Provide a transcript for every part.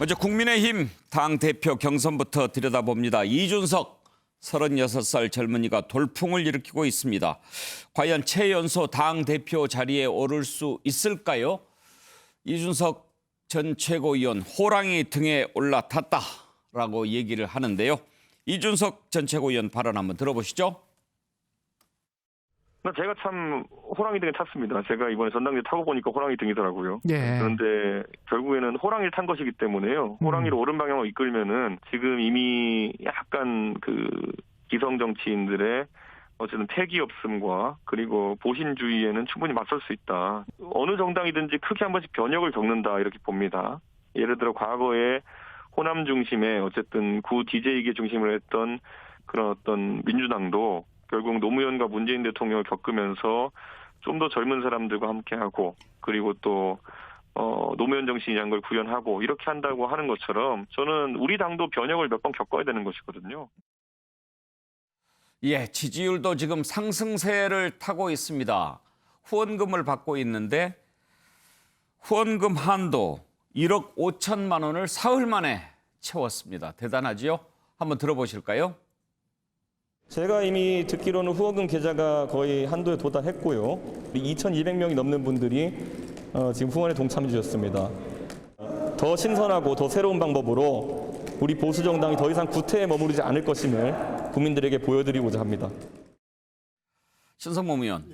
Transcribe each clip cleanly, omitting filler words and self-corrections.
먼저 국민의힘 당대표 경선부터 들여다봅니다. 이준석 36살 젊은이가 돌풍을 일으키고 있습니다. 과연 최연소 당대표 자리에 오를 수 있을까요? 이준석 전 최고위원 호랑이 등에 올라탔다라고 얘기를 하는데요. 이준석 전 최고위원 발언 한번 들어보시죠. 제가 참 호랑이 등에 탔습니다. 제가 이번에 전당대 타고 보니까 호랑이 등이더라고요. 예. 그런데 결국에는 호랑이를 탄 것이기 때문에요. 호랑이를 옳은 방향으로 이끌면은 지금 이미 약간 그 기성 정치인들의 어쨌든 패기 없음과 그리고 보신주의에는 충분히 맞설 수 있다. 어느 정당이든지 크게 한 번씩 변혁을 겪는다 이렇게 봅니다. 예를 들어 과거에 호남 중심의 어쨌든 구 DJ계 중심으로 했던 그런 어떤 민주당도 결국 노무현과 문재인 대통령을 겪으면서 좀 더 젊은 사람들과 함께하고 그리고 또 노무현 정신이란 걸 구현하고 이렇게 한다고 하는 것처럼 저는 우리 당도 변혁을 몇 번 겪어야 되는 것이거든요. 예, 지지율도 지금 상승세를 타고 있습니다. 후원금을 받고 있는데 후원금 한도 1억 5천만 원을 사흘 만에 채웠습니다. 대단하지요? 한번 들어보실까요? 제가 이미 듣기로는 후원금 계좌가 거의 한도에 도달했고요. 2,200명이 넘는 분들이 지금 후원에 동참해 주셨습니다. 더 신선하고 더 새로운 방법으로 우리 보수 정당이 더 이상 구태에 머무르지 않을 것임을 국민들에게 보여드리고자 합니다. 신성범 의원,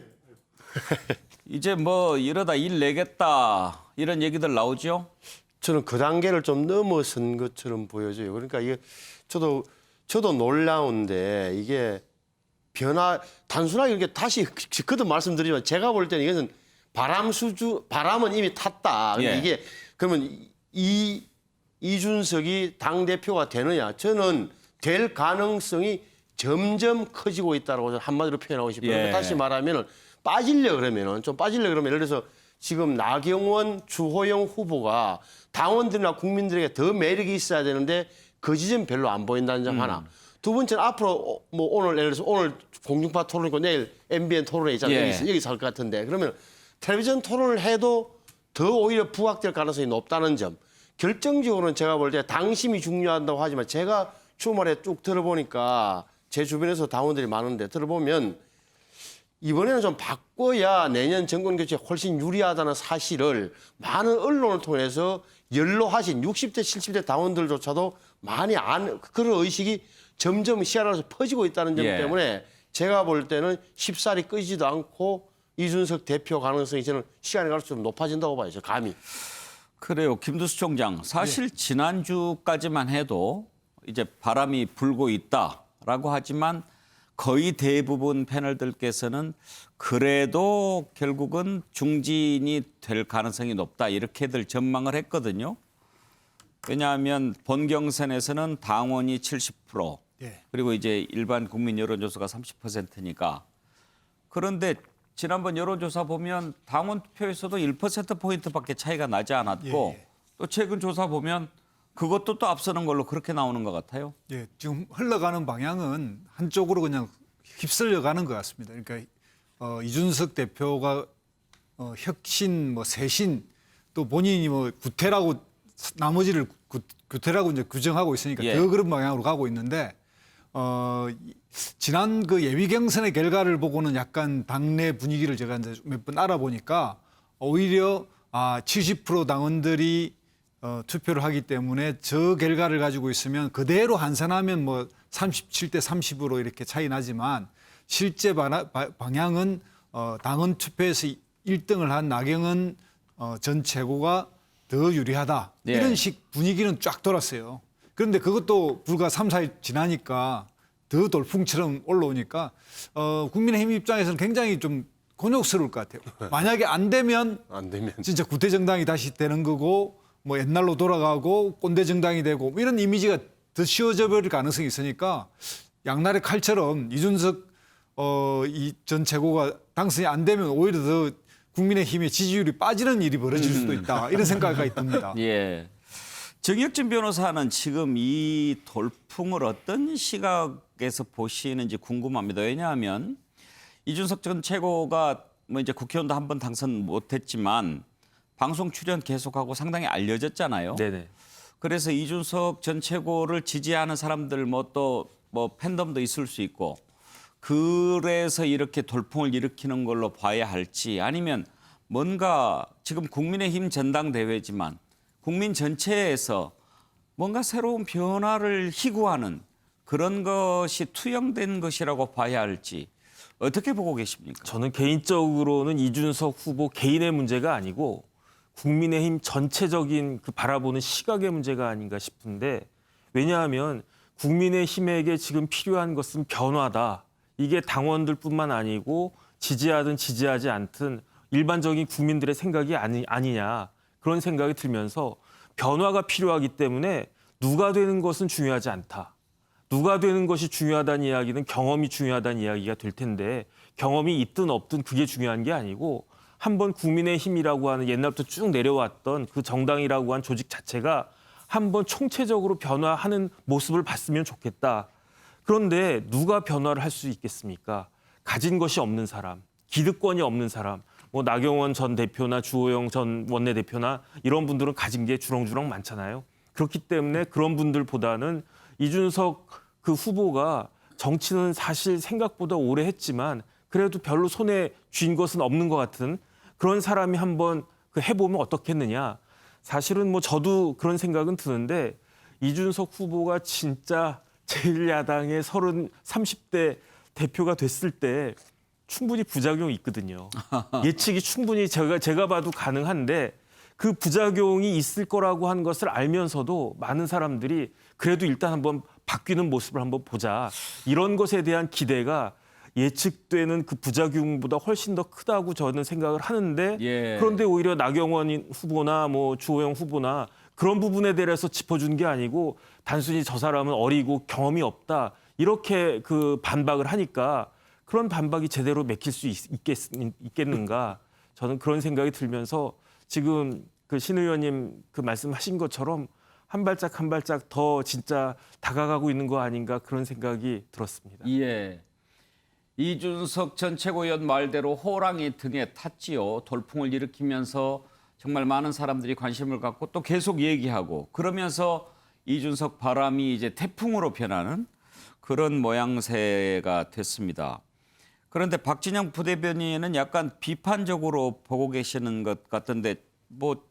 이제 뭐 이러다 일 내겠다 이런 얘기들 나오죠? 저는 그 단계를 좀 넘어선 것처럼 보여져요. 그러니까 이게 저도 놀라운데 이게 단순하게 이렇게 다시 거듭 말씀드리지만 제가 볼 때는 이것은 바람은 이미 탔다. 예. 이게 그러면 이준석이 당대표가 되느냐? 저는 될 가능성이 점점 커지고 있다고 한마디로 표현하고 싶어요. 예. 그러니까 다시 말하면 빠지려 그러면 예를 들어서 지금 나경원, 주호영 후보가 당원들이나 국민들에게 더 매력이 있어야 되는데 그 지점 별로 안 보인다는 점 하나. 두 번째는 앞으로 뭐 오늘 예를 들어서 오늘 공중파 토론이고 내일 MBN 토론회 있잖아요. 예. 여기서 할 것 같은데 그러면 텔레비전 토론을 해도 더 오히려 부각될 가능성이 높다는 점. 결정적으로는 제가 볼 때 당심이 중요하다고 하지만 제가 주말에 쭉 들어보니까 제 주변에서 당원들이 많은데 들어보면 이번에는 좀 바꿔야 내년 정권 교체에 훨씬 유리하다는 사실을 많은 언론을 통해서 연로하신 60대, 70대 당원들조차도 많이 그런 의식이 점점 시야라서 퍼지고 있다는 점 예. 때문에 제가 볼 때는 쉽사리 끄지도 않고 이준석 대표 가능성이 저는 시간이 갈수록 높아진다고 봐요. 저 감히. 그래요. 김두수 총장, 사실 지난주까지만 해도 이제 바람이 불고 있다라고 하지만 거의 대부분 패널들께서는 그래도 결국은 중진이 될 가능성이 높다 이렇게들 전망을 했거든요. 왜냐하면 본경선에서는 당원이 70% 그리고 이제 일반 국민 여론조사가 30%니까. 그런데 지난번 여론조사 보면 당원 투표에서도 1%포인트밖에 차이가 나지 않았고 또 최근 조사 보면 그것도 또 앞서는 걸로 그렇게 나오는 것 같아요. 예, 지금 흘러가는 방향은 한쪽으로 그냥 휩쓸려 가는 것 같습니다. 그러니까 이준석 대표가 혁신, 뭐 세신, 또 본인이 뭐 구태라고 나머지를 구태라고 이제 규정하고 있으니까 예. 더 그런 방향으로 가고 있는데 지난 그 예비 경선의 결과를 보고는 약간 당내 분위기를 제가 이제 몇 번 알아보니까 오히려 70% 당원들이 투표를 하기 때문에 저 결과를 가지고 있으면 그대로 환산하면 뭐 37대 30으로 이렇게 차이 나지만 실제 방향은 당원 투표에서 1등을 한 나경원 전 최고가 더 유리하다. 예. 이런 식 분위기는 쫙 돌았어요. 그런데 그것도 불과 3, 4일 지나니까 더 돌풍처럼 올라오니까 국민의힘 입장에서는 굉장히 좀 곤욕스러울 것 같아요. 만약에 안 되면 진짜 구태 정당이 다시 되는 거고 뭐 옛날로 돌아가고 꼰대 정당이 되고 이런 이미지가 더 씌워져 버릴 가능성이 있으니까 양날의 칼처럼 이준석 이 전 최고가 당선이 안 되면 오히려 더 국민의힘의 지지율이 빠지는 일이 벌어질 수도 있다. 이런 생각이 듭니다. 예. 정혁진 변호사는 지금 이 돌풍을 어떤 시각에서 보시는지 궁금합니다. 왜냐하면 이준석 전 최고가 뭐 이제 국회의원도 한 번 당선 못했지만 방송 출연 계속하고 상당히 알려졌잖아요. 네네. 그래서 이준석 전 최고를 지지하는 사람들 뭐 팬덤도 있을 수 있고 그래서 이렇게 돌풍을 일으키는 걸로 봐야 할지 아니면 뭔가 지금 국민의힘 전당대회지만 국민 전체에서 뭔가 새로운 변화를 희구하는 그런 것이 투영된 것이라고 봐야 할지 어떻게 보고 계십니까? 저는 개인적으로는 이준석 후보 개인의 문제가 아니고 국민의힘 전체적인 그 바라보는 시각의 문제가 아닌가 싶은데 왜냐하면 국민의힘에게 지금 필요한 것은 변화다. 이게 당원들뿐만 아니고 지지하든 지지하지 않든 일반적인 국민들의 생각이 아니냐 그런 생각이 들면서 변화가 필요하기 때문에 누가 되는 것은 중요하지 않다. 누가 되는 것이 중요하다는 이야기는 경험이 중요하다는 이야기가 될 텐데 경험이 있든 없든 그게 중요한 게 아니고 한번 국민의힘이라고 하는 옛날부터 쭉 내려왔던 그 정당이라고 한 조직 자체가 한번 총체적으로 변화하는 모습을 봤으면 좋겠다. 그런데 누가 변화를 할 수 있겠습니까? 가진 것이 없는 사람, 기득권이 없는 사람, 뭐 나경원 전 대표나 주호영 전 원내대표나 이런 분들은 가진 게 주렁주렁 많잖아요. 그렇기 때문에 그런 분들보다는 이준석 그 후보가 정치는 사실 생각보다 오래 했지만 그래도 별로 손에 쥔 것은 없는 것 같은 그런 사람이 한번 그 해보면 어떻겠느냐. 사실은 뭐 저도 그런 생각은 드는데 이준석 후보가 진짜 제1야당의 30대 대표가 됐을 때 충분히 부작용이 있거든요. 예측이 충분히 제가 봐도 가능한데 그 부작용이 있을 거라고 한 것을 알면서도 많은 사람들이 그래도 일단 한번 바뀌는 모습을 한번 보자. 이런 것에 대한 기대가 예측되는 그 부작용보다 훨씬 더 크다고 저는 생각을 하는데 예. 그런데 오히려 나경원 후보나 뭐 주호영 후보나 그런 부분에 대해서 짚어준 게 아니고 단순히 저 사람은 어리고 경험이 없다. 이렇게 그 반박을 하니까 그런 반박이 제대로 맥힐 수 있겠는가. 저는 그런 생각이 들면서 지금 그 신 의원님 그 말씀하신 것처럼 한 발짝 한 발짝 더 진짜 다가가고 있는 거 아닌가 그런 생각이 들었습니다. 예. 이준석 전 최고위원 말대로 호랑이 등에 탔지요. 돌풍을 일으키면서 정말 많은 사람들이 관심을 갖고 또 계속 얘기하고 그러면서 이준석 바람이 이제 태풍으로 변하는 그런 모양새가 됐습니다. 그런데 박진영 부대변인은 약간 비판적으로 보고 계시는 것 같던데 뭐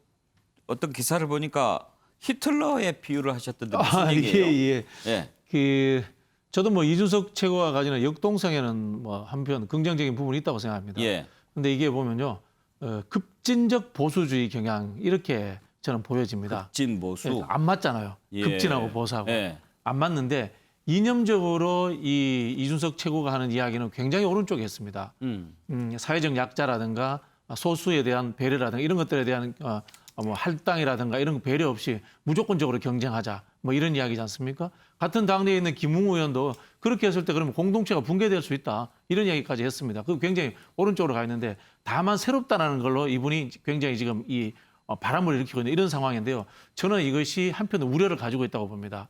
어떤 기사를 보니까 히틀러의 비유를 하셨던데 무슨 얘기예요? 예. 저도 뭐 이준석 최고가 가지는 역동성에는 뭐 한편 긍정적인 부분이 있다고 생각합니다. 예. 근데 이게 보면요. 급진적 보수주의 경향 이렇게 저는 보여집니다. 급진 보수. 안 맞잖아요. 예. 급진하고 보수하고. 예. 안 맞는데 이념적으로 이 이준석 최고가 하는 이야기는 굉장히 오른쪽에 있습니다. 사회적 약자라든가 소수에 대한 배려라든가 이런 것들에 대한 뭐 할당이라든가 이런 거 배려 없이 무조건적으로 경쟁하자 뭐 이런 이야기지 않습니까? 같은 당내에 있는 김웅 의원도 그렇게 했을 때 그러면 공동체가 붕괴될 수 있다 이런 이야기까지 했습니다. 그 굉장히 오른쪽으로 가 있는데 다만 새롭다라는 걸로 이분이 굉장히 지금 이 바람을 일으키고 있는 이런 상황인데요. 저는 이것이 한편 우려를 가지고 있다고 봅니다.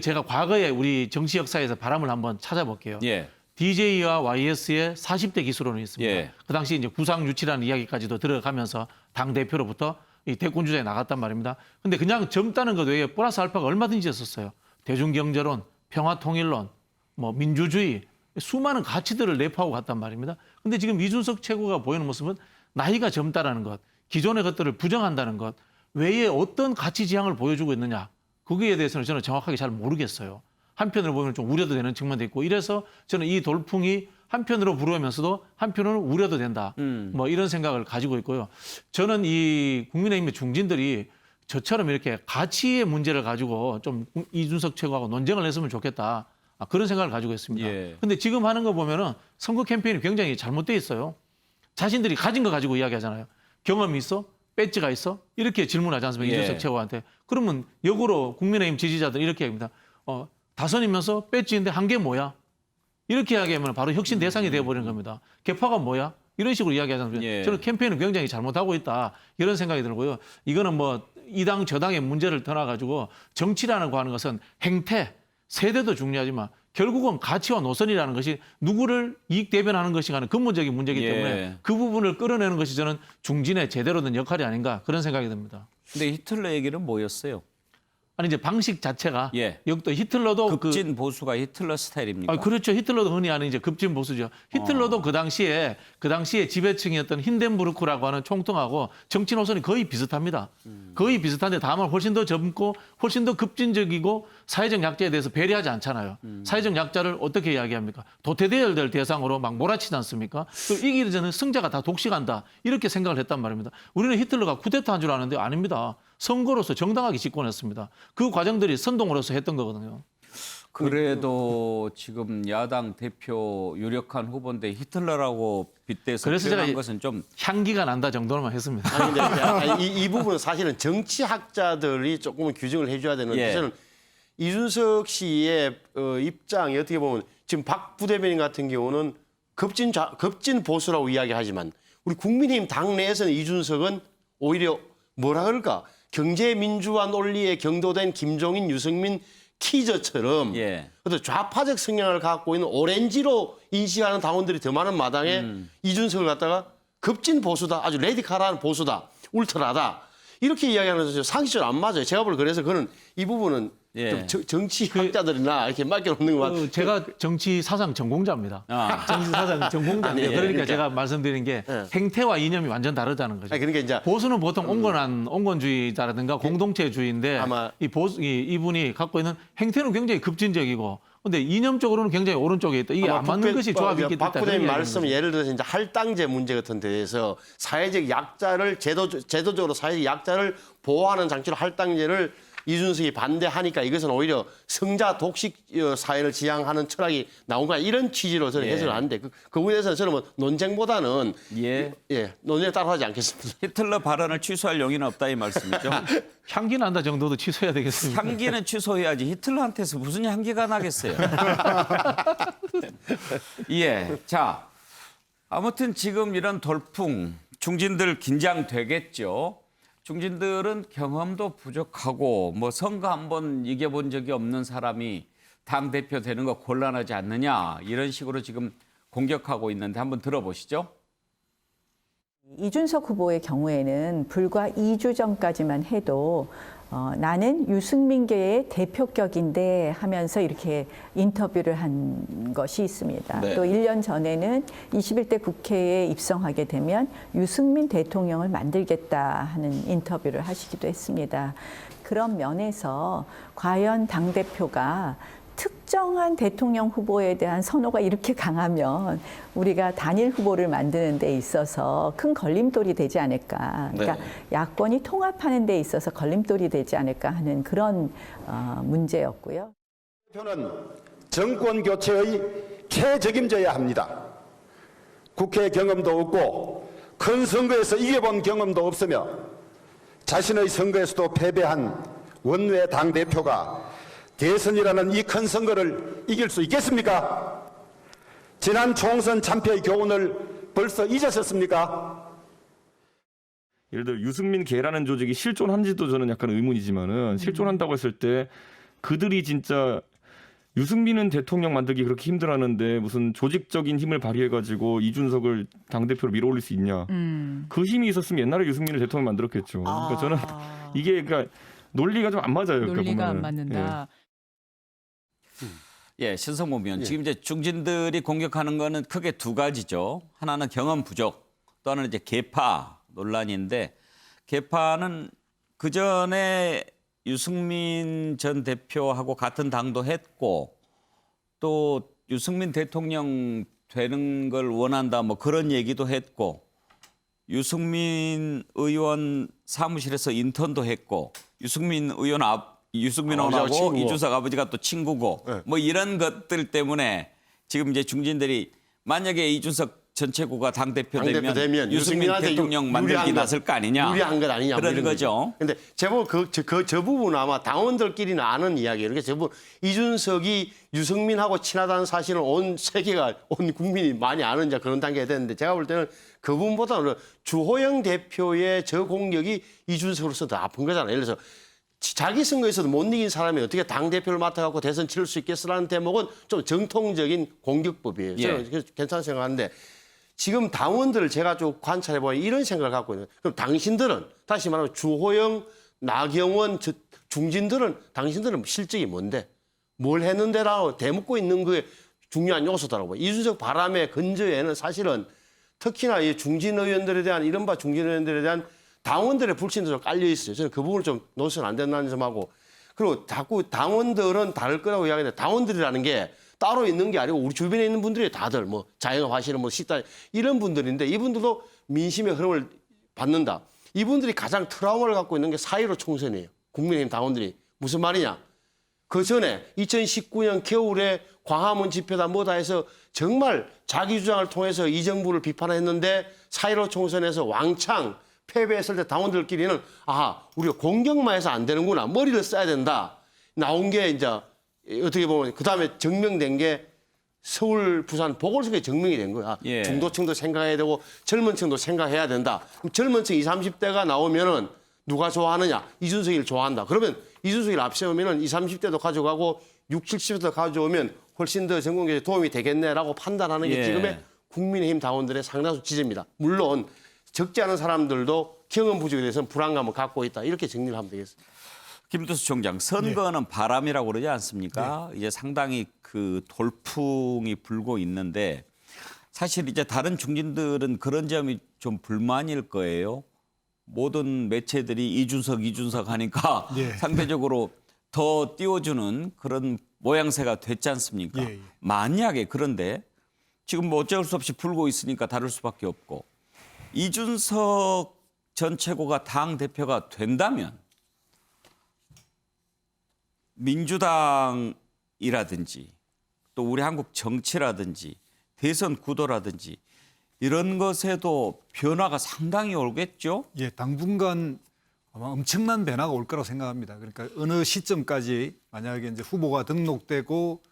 제가 과거에 우리 정치 역사에서 바람을 한번 찾아볼게요. 예. DJ와 YS의 40대 기수론이 있습니다. 예. 그 당시 이제 구상유치라는 이야기까지도 들어가면서 당 대표로부터 이 대권 주자에 나갔단 말입니다. 근데 그냥 젊다는 것 외에 플러스 알파가 얼마든지 있었어요. 대중경제론, 평화통일론, 뭐 민주주의 수많은 가치들을 내포하고 갔단 말입니다. 근데 지금 이준석 최고가 보이는 모습은 나이가 젊다라는 것, 기존의 것들을 부정한다는 것 외에 어떤 가치 지향을 보여주고 있느냐. 거기에 대해서는 저는 정확하게 잘 모르겠어요. 한편으로 보면 좀 우려도 되는 측면도 있고 이래서 저는 이 돌풍이 한편으로 불어오면서도 한편으로는 우려도 된다. 뭐 이런 생각을 가지고 있고요. 저는 이 국민의힘의 중진들이 저처럼 이렇게 가치의 문제를 가지고 좀 이준석 최고하고 논쟁을 했으면 좋겠다. 그런 생각을 가지고 있습니다. 예. 근데 지금 하는 거 보면은 선거 캠페인이 굉장히 잘못돼 있어요. 자신들이 가진 거 가지고 이야기하잖아요. 경험이 있어? 배지가 있어? 이렇게 질문하지 않습니까? 예. 이준석 최고한테. 그러면 역으로 국민의힘 지지자들 이렇게 합니다. 다선이면서 배지인데 한 게 뭐야? 이렇게 이야기하면 바로 혁신 대상이 되어버리는 겁니다. 개파가 뭐야? 이런 식으로 이야기하잖아요. 예. 저는 캠페인을 굉장히 잘못하고 있다. 이런 생각이 들고요. 이거는 뭐 이 당 저당의 문제를 떠나가지고 정치라는 거 하는 것은 행태, 세대도 중요하지만 결국은 가치와 노선이라는 것이 누구를 이익 대변하는 것이 가는 근본적인 문제이기 예. 때문에 그 부분을 끌어내는 것이 저는 중진의 제대로 된 역할이 아닌가 그런 생각이 듭니다. 근데 히틀러 얘기는 뭐였어요? 아니 이제 방식 자체가 예. 역도 히틀러도 급진 보수가 히틀러 스타일입니까? 그렇죠. 히틀러도 흔히 하는 이제 급진 보수죠. 히틀러도 그 당시에 지배층이었던 힌덴부르크라고 하는 총통하고 정치 노선이 거의 비슷합니다. 거의 비슷한데 다만 훨씬 더 젊고 훨씬 더 급진적이고 사회적 약자에 대해서 배려하지 않잖아요. 사회적 약자를 어떻게 이야기합니까? 도태대열될 대상으로 막 몰아치지 않습니까? 또 이기기 전에 승자가 다 독식한다. 이렇게 생각을 했단 말입니다. 우리는 히틀러가 쿠데타 한 줄 아는데 아닙니다. 선거로서 정당하게 집권했습니다. 그 과정들이 선동으로서 했던 거거든요. 그래도 지금 야당 대표 유력한 후보인데 히틀러라고 빗대서 그래서 표현한 제가 것은 좀 향기가 난다 정도로만 했습니다. 아니 근데 이 부분은 사실은 정치학자들이 조금은 규정을 해줘야 되는데 예. 저는 이준석 씨의 입장이 어떻게 보면 지금 박 부대변인 같은 경우는 급진 보수라고 이야기하지만 우리 국민의힘 당내에서는 이준석은 오히려 뭐라 그럴까 경제민주화 논리에 경도된 김종인, 유승민, 키저처럼 예. 어떤 좌파적 성향을 갖고 있는 오렌지로 인식하는 당원들이 더 많은 마당에 이준석을 갖다가 급진 보수다, 아주 레디칼한 보수다, 울트라다 이렇게 이야기하는 것은 상식적으로 안 맞아요. 제가 볼 그래서 그는 이 부분은 예. 좀 정치학자들이나 이렇게 맡겨놓는 것 같아요. 제가 정치 사상 전공자입니다. 아. 정치 사상 전공자인데 아니, 예, 그러니까 그러니까. 제가 말씀드린 게 예. 행태와 이념이 완전 다르다는 거죠. 아니, 그러니까 이제 보수는 보통 온건주의자라든가 공동체주의인데 아마- 이분이 갖고 있는 행태는 굉장히 급진적이고 근데 이념적으로는 굉장히 오른쪽에 있다. 이게 아마 안 맞는 것이 조합이 있기 박 때문에 부대님 말씀 예를 들어서 이제 할당제 문제 같은 데에서 사회적 약자를 제도적으로 사회적 약자를 보호하는 장치로 할당제를 이준석이 반대하니까 이것은 오히려 성자 독식 사회를 지향하는 철학이 나온 거야 이런 취지로 저는 예. 해석을 하는데 그 부분에 대해서는 저는 뭐 논쟁보다는 예. 논쟁에 따라하지 않겠습니다. 히틀러 발언을 취소할 용의는 없다 이 말씀이죠. 향기 난다 정도도 취소해야 되겠습니다. 향기는 취소해야지 히틀러한테서 무슨 향기가 나겠어요. 예. 자, 아무튼 지금 이런 돌풍 중진들 긴장되겠죠. 중진들은 경험도 부족하고 뭐 선거 한번 이겨본 적이 없는 사람이 당 대표 되는 거 곤란하지 않느냐 이런 식으로 지금 공격하고 있는데 한번 들어보시죠. 이준석 후보의 경우에는 불과 2주 전까지만 해도 나는 유승민계의 대표격인데 하면서 이렇게 인터뷰를 한 것이 있습니다. 네. 또 1년 전에는 21대 국회에 입성하게 되면 유승민 대통령을 만들겠다 하는 인터뷰를 하시기도 했습니다. 그런 면에서 과연 당대표가 특정한 대통령 후보에 대한 선호가 이렇게 강하면 우리가 단일 후보를 만드는 데 있어서 큰 걸림돌이 되지 않을까. 그러니까 야권이 통합하는 데 있어서 걸림돌이 되지 않을까 하는 그런 문제였고요. 대표는 정권 교체의 최적임져야 합니다. 국회 경험도 없고 큰 선거에서 이겨본 경험도 없으며 자신의 선거에서도 패배한 원외 당대표가 대선이라는 이 큰 선거를 이길 수 있겠습니까? 지난 총선 참패의 교훈을 벌써 잊으셨습니까? 예를 들어 유승민 계라는 조직이 실존한지도 저는 약간 의문이지만은 실존한다고 했을 때 그들이 진짜 유승민은 대통령 만들기 그렇게 힘들어하는데 무슨 조직적인 힘을 발휘해가지고 이준석을 당대표로 밀어올릴 수 있냐. 그 힘이 있었으면 옛날에 유승민을 대통령 만들었겠죠. 그러니까 저는 이게 그러니까 논리가 좀 안 맞아요. 논리가 안 보면은. 맞는다. 예, 신성모 의원. 지금 이제 중진들이 공격하는 거는 크게 두 가지죠. 하나는 경험 부족, 또 하나는 이제 계파 논란인데 계파는 그 전에 유승민 전 대표하고 같은 당도 했고 또 유승민 대통령 되는 걸 원한다 뭐 그런 얘기도 했고 유승민 의원 사무실에서 인턴도 했고 유승민 의원하고 친구고. 이준석 아버지가 또 친구고 네. 뭐 이런 것들 때문에 지금 이제 중진들이 만약에 이준석 전체구가 당대표 되면 유승민 유승민한테 대통령 만들기 유리한 것, 나설 거 아니냐. 유리한 것 아니냐. 뭐 그런 이런 거죠. 근데 제법 저 부분은 아마 당원들끼리는 아는 이야기예요. 그러니까 제법 이준석이 유승민하고 친하다는 사실은 온 세계가 온 국민이 많이 아는 이제 그런 단계가 됐는데 제가 볼 때는 그 부분보다는 주호영 대표의 저 공격이 이준석으로서 더 아픈 거잖아요. 예를 들어서 자기 선거에서도 못 이긴 사람이 어떻게 당대표를 맡아갖고 대선 치를 수 있겠어라는 대목은 좀 정통적인 공격법이에요. 저는 그래서 괜찮은 생각하는데 지금 당원들을 제가 좀 관찰해보니 이런 생각을 갖고 있는 거예요. 그럼 당신들은 다시 말하면 주호영 나경원 중진들은 당신들은 실적이 뭔데? 뭘 했는데라고 대묻고 있는 게 중요한 요소더라고요. 이준석 바람의 근저에는 사실은 특히나 이 중진 의원들에 대한 이른바 중진 의원들에 대한 당원들의 불신도 좀 깔려 있어요. 저는 그 부분을 좀 놓쳐서는 안 된다는 점하고 그리고 자꾸 당원들은 다를 거라고 이야기하는데 당원들이라는 게 따로 있는 게 아니고 우리 주변에 있는 분들이 다들 뭐 자영업 하시는 뭐 식당 이런 분들인데 이분들도 민심의 흐름을 받는다. 이분들이 가장 트라우마를 갖고 있는 게 4.15 총선이에요. 국민의힘 당원들이. 무슨 말이냐. 그 전에 2019년 겨울에 광화문 집회다 뭐다 해서 정말 자기 주장을 통해서 이 정부를 비판했는데 4.15 총선에서 왕창 패배했을 때 당원들끼리는 아, 우리가 공격만 해서 안 되는구나. 머리를 써야 된다. 나온 게 이제 어떻게 보면 그다음에 증명된 게 서울, 부산 보궐선거에 증명이 된 거야. 예. 중도층도 생각해야 되고 젊은 층도 생각해야 된다. 그럼 젊은 층 20, 30대가 나오면은 누가 좋아하느냐? 이준석이를 좋아한다. 그러면 이준석이를 앞세우면은 20, 30대도 가져가고 60, 70대도 가져오면 훨씬 더 정권경제에 도움이 되겠네라고 판단하는 게 예. 지금의 국민의힘 당원들의 상당수 지지입니다. 물론 적지 않은 사람들도 경험 부족에 대해서는 불안감을 갖고 있다. 이렇게 정리를 하면 되겠습니다. 김두수 총장, 선거는 바람이라고 그러지 않습니까? 이제 상당히 그 돌풍이 불고 있는데 사실 이제 다른 중진들은 그런 점이 좀 불만일 거예요. 모든 매체들이 이준석 하니까 예. 상대적으로 더 띄워주는 그런 모양새가 됐지 않습니까? 예, 예. 만약에 그런데 지금 뭐 어쩔 수 없이 불고 있으니까 다를 수밖에 없고 이준석 전 최고가 당 대표가 된다면 민주당이라든지 또 우리 한국 정치라든지 대선 구도라든지 이런 것에도 변화가 상당히 오겠죠? 예, 당분간 아마 엄청난 변화가 올 거라고 생각합니다. 그러니까 어느 시점까지 만약에 이제 후보가 등록되고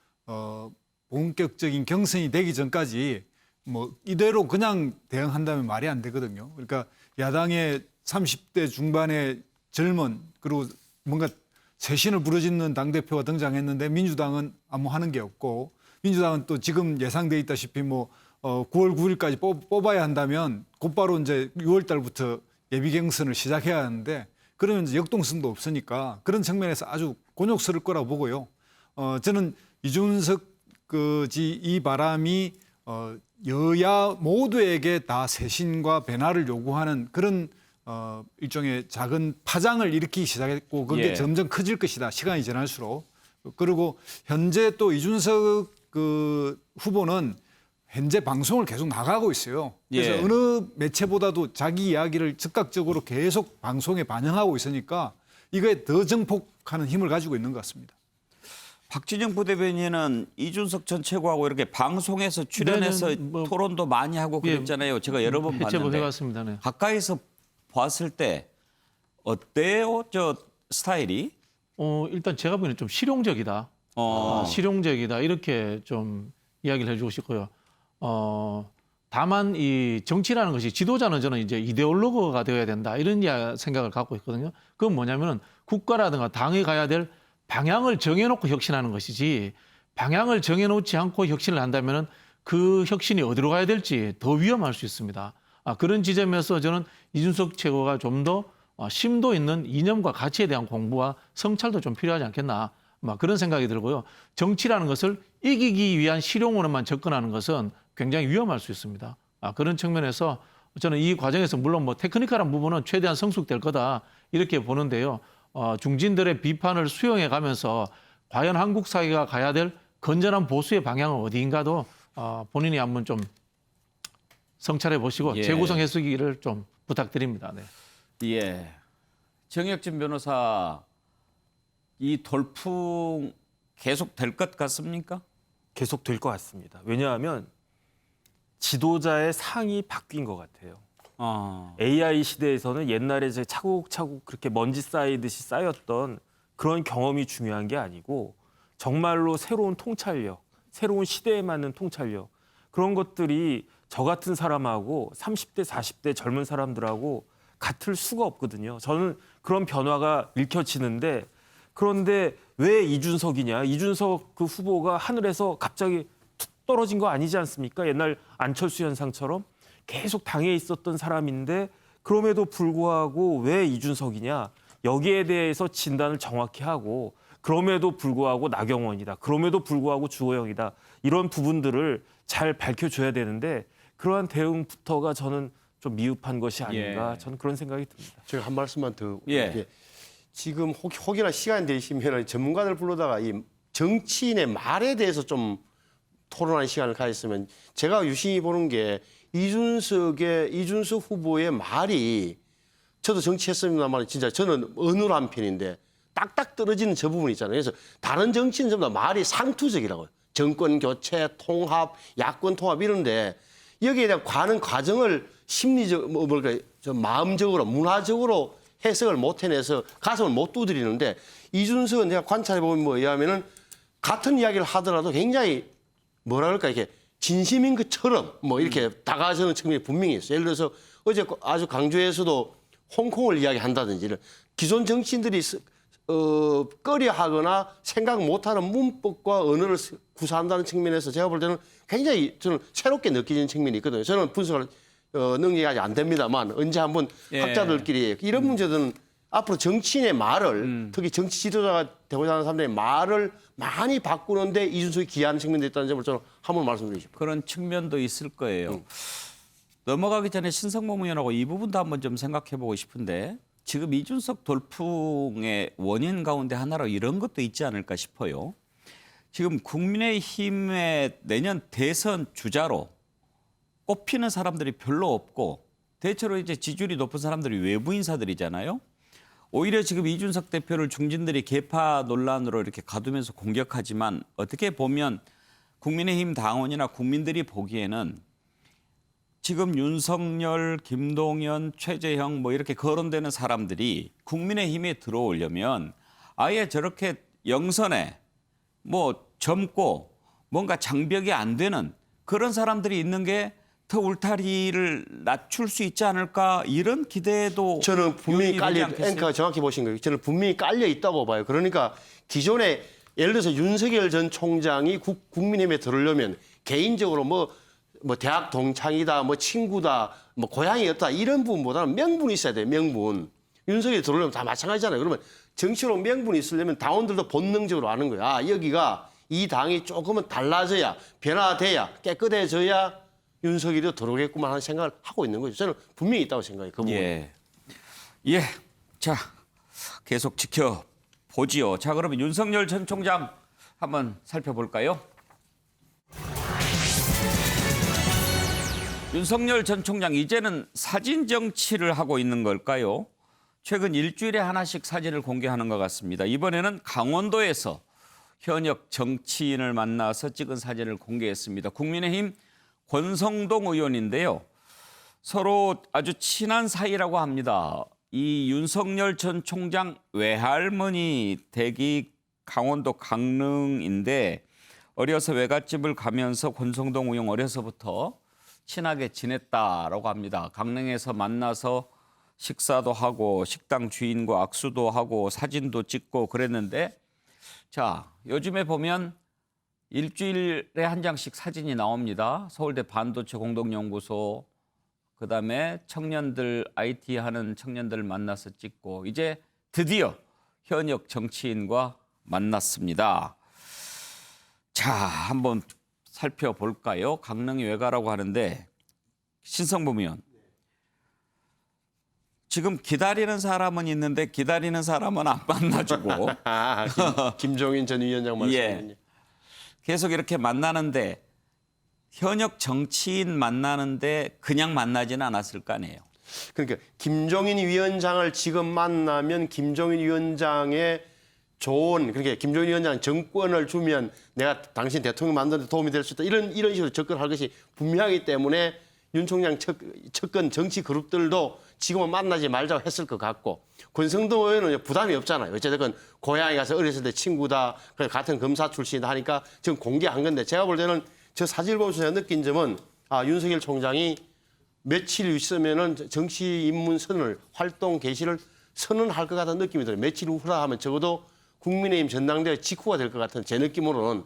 본격적인 경선이 되기 전까지 뭐 이대로 그냥 대응한다면 말이 안 되거든요. 그러니까 야당의 30대 중반의 젊은 그리고 뭔가 쇄신을 부르짖는 당대표가 등장했는데 민주당은 아무 하는 게 없고 민주당은 또 지금 예상돼 있다시피 뭐 9월 9일까지 뽑아야 한다면 곧바로 이제 6월 달부터 예비 경선을 시작해야 하는데 그러면 이제 역동성도 없으니까 그런 측면에서 아주 곤욕스러울 거라고 보고요. 저는 이준석 이 바람이 여야 모두에게 다 쇄신과 변화를 요구하는 그런 일종의 작은 파장을 일으키기 시작했고 그게 예. 점점 커질 것이다. 시간이 지날수록. 그리고 현재 또 이준석 후보는 현재 방송을 계속 나가고 있어요. 그래서 예. 어느 매체보다도 자기 이야기를 즉각적으로 계속 방송에 반영하고 있으니까 이거에 더 증폭하는 힘을 가지고 있는 것 같습니다. 박진영 부대변인은 이준석 전 최고하고 이렇게 방송에서 출연해서 네네, 뭐, 토론도 많이 하고 예, 그랬잖아요. 제가 여러 번 해체부 봤는데 해봤습니다. 네. 가까이서 봤을 때 어때요? 저 스타일이? 일단 제가 보기에는 좀 실용적이다. 실용적이다 이렇게 좀 이야기를 해주고 싶고요. 다만 이 정치라는 것이 지도자는 저는 이제 이데올로그가 되어야 된다 이런 생각을 갖고 있거든요. 그건 뭐냐면은 국가라든가 당이 가야 될 방향을 정해놓고 혁신하는 것이지 방향을 정해놓지 않고 혁신을 한다면은 그 혁신이 어디로 가야 될지 더 위험할 수 있습니다. 그런 지점에서 저는 이준석 최고가 좀 더 심도 있는 이념과 가치에 대한 공부와 성찰도 좀 필요하지 않겠나 그런 생각이 들고요. 정치라는 것을 이기기 위한 실용으로만 접근하는 것은 굉장히 위험할 수 있습니다. 그런 측면에서 저는 이 과정에서 물론 뭐 테크니컬한 부분은 최대한 성숙될 거다 이렇게 보는데요. 중진들의 비판을 수용해 가면서 과연 한국 사회가 가야 될 건전한 보수의 방향은 어디인가도 본인이 한번 좀 성찰해 보시고 예. 재구성해쓰기를 좀 부탁드립니다. 네. 예. 정혁진 변호사, 이 돌풍 계속 될 것 같습니까? 계속 될 것 같습니다. 왜냐하면 지도자의 상이 바뀐 것 같아요. AI 시대에서는 옛날에 이제 차곡차곡 그렇게 먼지 쌓이듯이 쌓였던 그런 경험이 중요한 게 아니고 정말로 새로운 통찰력, 새로운 시대에 맞는 통찰력 그런 것들이 저 같은 사람하고 30대, 40대 젊은 사람들하고 같을 수가 없거든요. 저는 그런 변화가 읽혀지는데 그런데 왜 이준석이냐? 이준석 그 후보가 하늘에서 갑자기 툭 떨어진 거 아니지 않습니까? 옛날 안철수 현상처럼 계속 당에 있었던 사람인데 그럼에도 불구하고 왜 이준석이냐? 여기에 대해서 진단을 정확히 하고 그럼에도 불구하고 나경원이다. 그럼에도 불구하고 주호영이다. 이런 부분들을 잘 밝혀줘야 되는데 그러한 대응부터가 저는 좀 미흡한 것이 아닌가 저는 그런 생각이 듭니다. 제가 한 말씀만 더. 예. 이렇게 지금 혹여나 시간 되시면 전문가들 불러다가 이 정치인의 말에 대해서 좀 토론하는 시간을 가졌으면 제가 유심히 보는 게 이준석 후보의 말이 저도 정치했습니다만 진짜 저는 어눌한 편인데 딱딱 떨어지는 저 부분이 있잖아요. 그래서 다른 정치는 전부 다 말이 상투적이라고요. 정권 교체, 통합, 야권 통합 이런데 여기에 대한 가는 과정을 심리적 좀 마음적으로 문화적으로 해석을 못 해내서 가슴을 못 두드리는데 이준석은 내가 관찰해 보면 뭐에 의하면은 같은 이야기를 하더라도 굉장히 뭐라 그럴까 이렇게 진심인 것처럼 뭐 이렇게 다가서는 측면이 분명히 있어요. 예를 들어서 어제 아주 강조에서도 홍콩을 이야기한다든지 이런 기존 정치인들이 꺼려하거나 생각 못하는 문법과 언어를 구사한다는 측면에서 제가 볼 때는 굉장히 저는 새롭게 느껴지는 측면이 있거든요. 저는 분석을 능력이 아직 안 됩니다만 언제 한번 학자들끼리 이런 문제들은 앞으로 정치인의 말을 특히 정치 지도자가 되고자 하는 사람들의 말을 많이 바꾸는데 이준석이 기여하는 측면도 있다는 점을 저는 한번 말씀드리고 싶습니다. 그런 측면도 있을 거예요. 넘어가기 전에 신성범 의원하고 이 부분도 한번 좀 생각해 보고 싶은데 지금 이준석 돌풍의 원인 가운데 하나로 이런 것도 있지 않을까 싶어요. 지금 국민의힘의 내년 대선 주자로 꼽히는 사람들이 별로 없고 대체로 이제 지지율이 높은 사람들이 외부 인사들이잖아요. 오히려 지금 이준석 대표를 중진들이 계파 논란으로 이렇게 가두면서 공격하지만 어떻게 보면 국민의힘 당원이나 국민들이 보기에는 지금 윤석열, 김동연, 최재형 뭐 이렇게 거론되는 사람들이 국민의힘에 들어오려면 아예 저렇게 영선에 뭐 젊고 뭔가 장벽이 안 되는 그런 사람들이 있는 게 더 울타리를 낮출 수 있지 않을까 이런 기대도 저는 분명히 요인이 되지 깔려 않겠어요? 앵커가 정확히 보신 거예요. 저는 분명히 깔려 있다고 봐요. 그러니까 기존에 예를 들어서 윤석열 전 총장이 국민의힘에 들어오려면 개인적으로 뭐 대학 동창이다, 뭐 친구다, 뭐 고향이었다 이런 부분보다는 명분이 있어야 돼요. 명분. 윤석열이 들어오려면 다 마찬가지잖아요. 그러면 정치로 명분이 있으려면 당원들도 본능적으로 아는 거예요. 아 여기가 이 당이 조금은 달라져야 변화돼야 깨끗해져야 윤석열이도 들어오겠구만 하는 생각을 하고 있는 거죠. 저는 분명히 있다고 생각해요. 그 부분. 예. 자, 계속 지켜보지요. 자, 그러면 윤석열 전 총장 한번 살펴볼까요? 윤석열 전 총장 이제는 사진 정치를 하고 있는 걸까요? 최근 일주일에 하나씩 사진을 공개하는 것 같습니다. 이번에는 강원도에서 현역 정치인을 만나서 찍은 사진을 공개했습니다. 국민의힘 권성동 의원인데요. 서로 아주 친한 사이라고 합니다. 이 윤석열 전 총장 외할머니 댁이 강원도 강릉인데 어려서 외갓집을 가면서 권성동 의원 어려서부터 친하게 지냈다라고 합니다. 강릉에서 만나서 식사도 하고 식당 주인과 악수도 하고 사진도 찍고 그랬는데 자, 요즘에 보면 일주일에 한 장씩 사진이 나옵니다. 서울대 반도체 공동연구소, 그다음에 청년들 IT 하는 청년들 만나서 찍고 이제 드디어 현역 정치인과 만났습니다. 자, 한번 살펴볼까요? 강릉이 외가라고 하는데 신성범 의원. 지금 기다리는 사람은 있는데 기다리는 사람은 안 만나주고. 김종인 전 위원장 말씀이군요. 계속 이렇게 만나는데 현역 정치인 만나는데 그냥 만나지는 않았을 거 아니에요. 그러니까 김종인 위원장을 지금 만나면 김종인 위원장의 좋은 그러니까 김종인 위원장 정권을 주면 내가 당신 대통령 만드는 데 도움이 될 수 있다. 이런 식으로 접근할 것이 분명하기 때문에 윤 총장 측근 정치 그룹들도 지금은 만나지 말자고 했을 것 같고 권성동 의원은 부담이 없잖아요. 어쨌든 고향에 가서 어렸을 때 친구다. 그래서 같은 검사 출신이다 하니까 지금 공개한 건데 제가 볼 때는 저 사진을 보면서 제가 느낀 점은 아 윤석열 총장이 며칠 있으면은 정치 입문 선언을 활동 개시를 선언할 것 같은 느낌이 들어요. 며칠 후라 하면 적어도 국민의힘 전당대회 직후가 될 것 같은 제 느낌으로는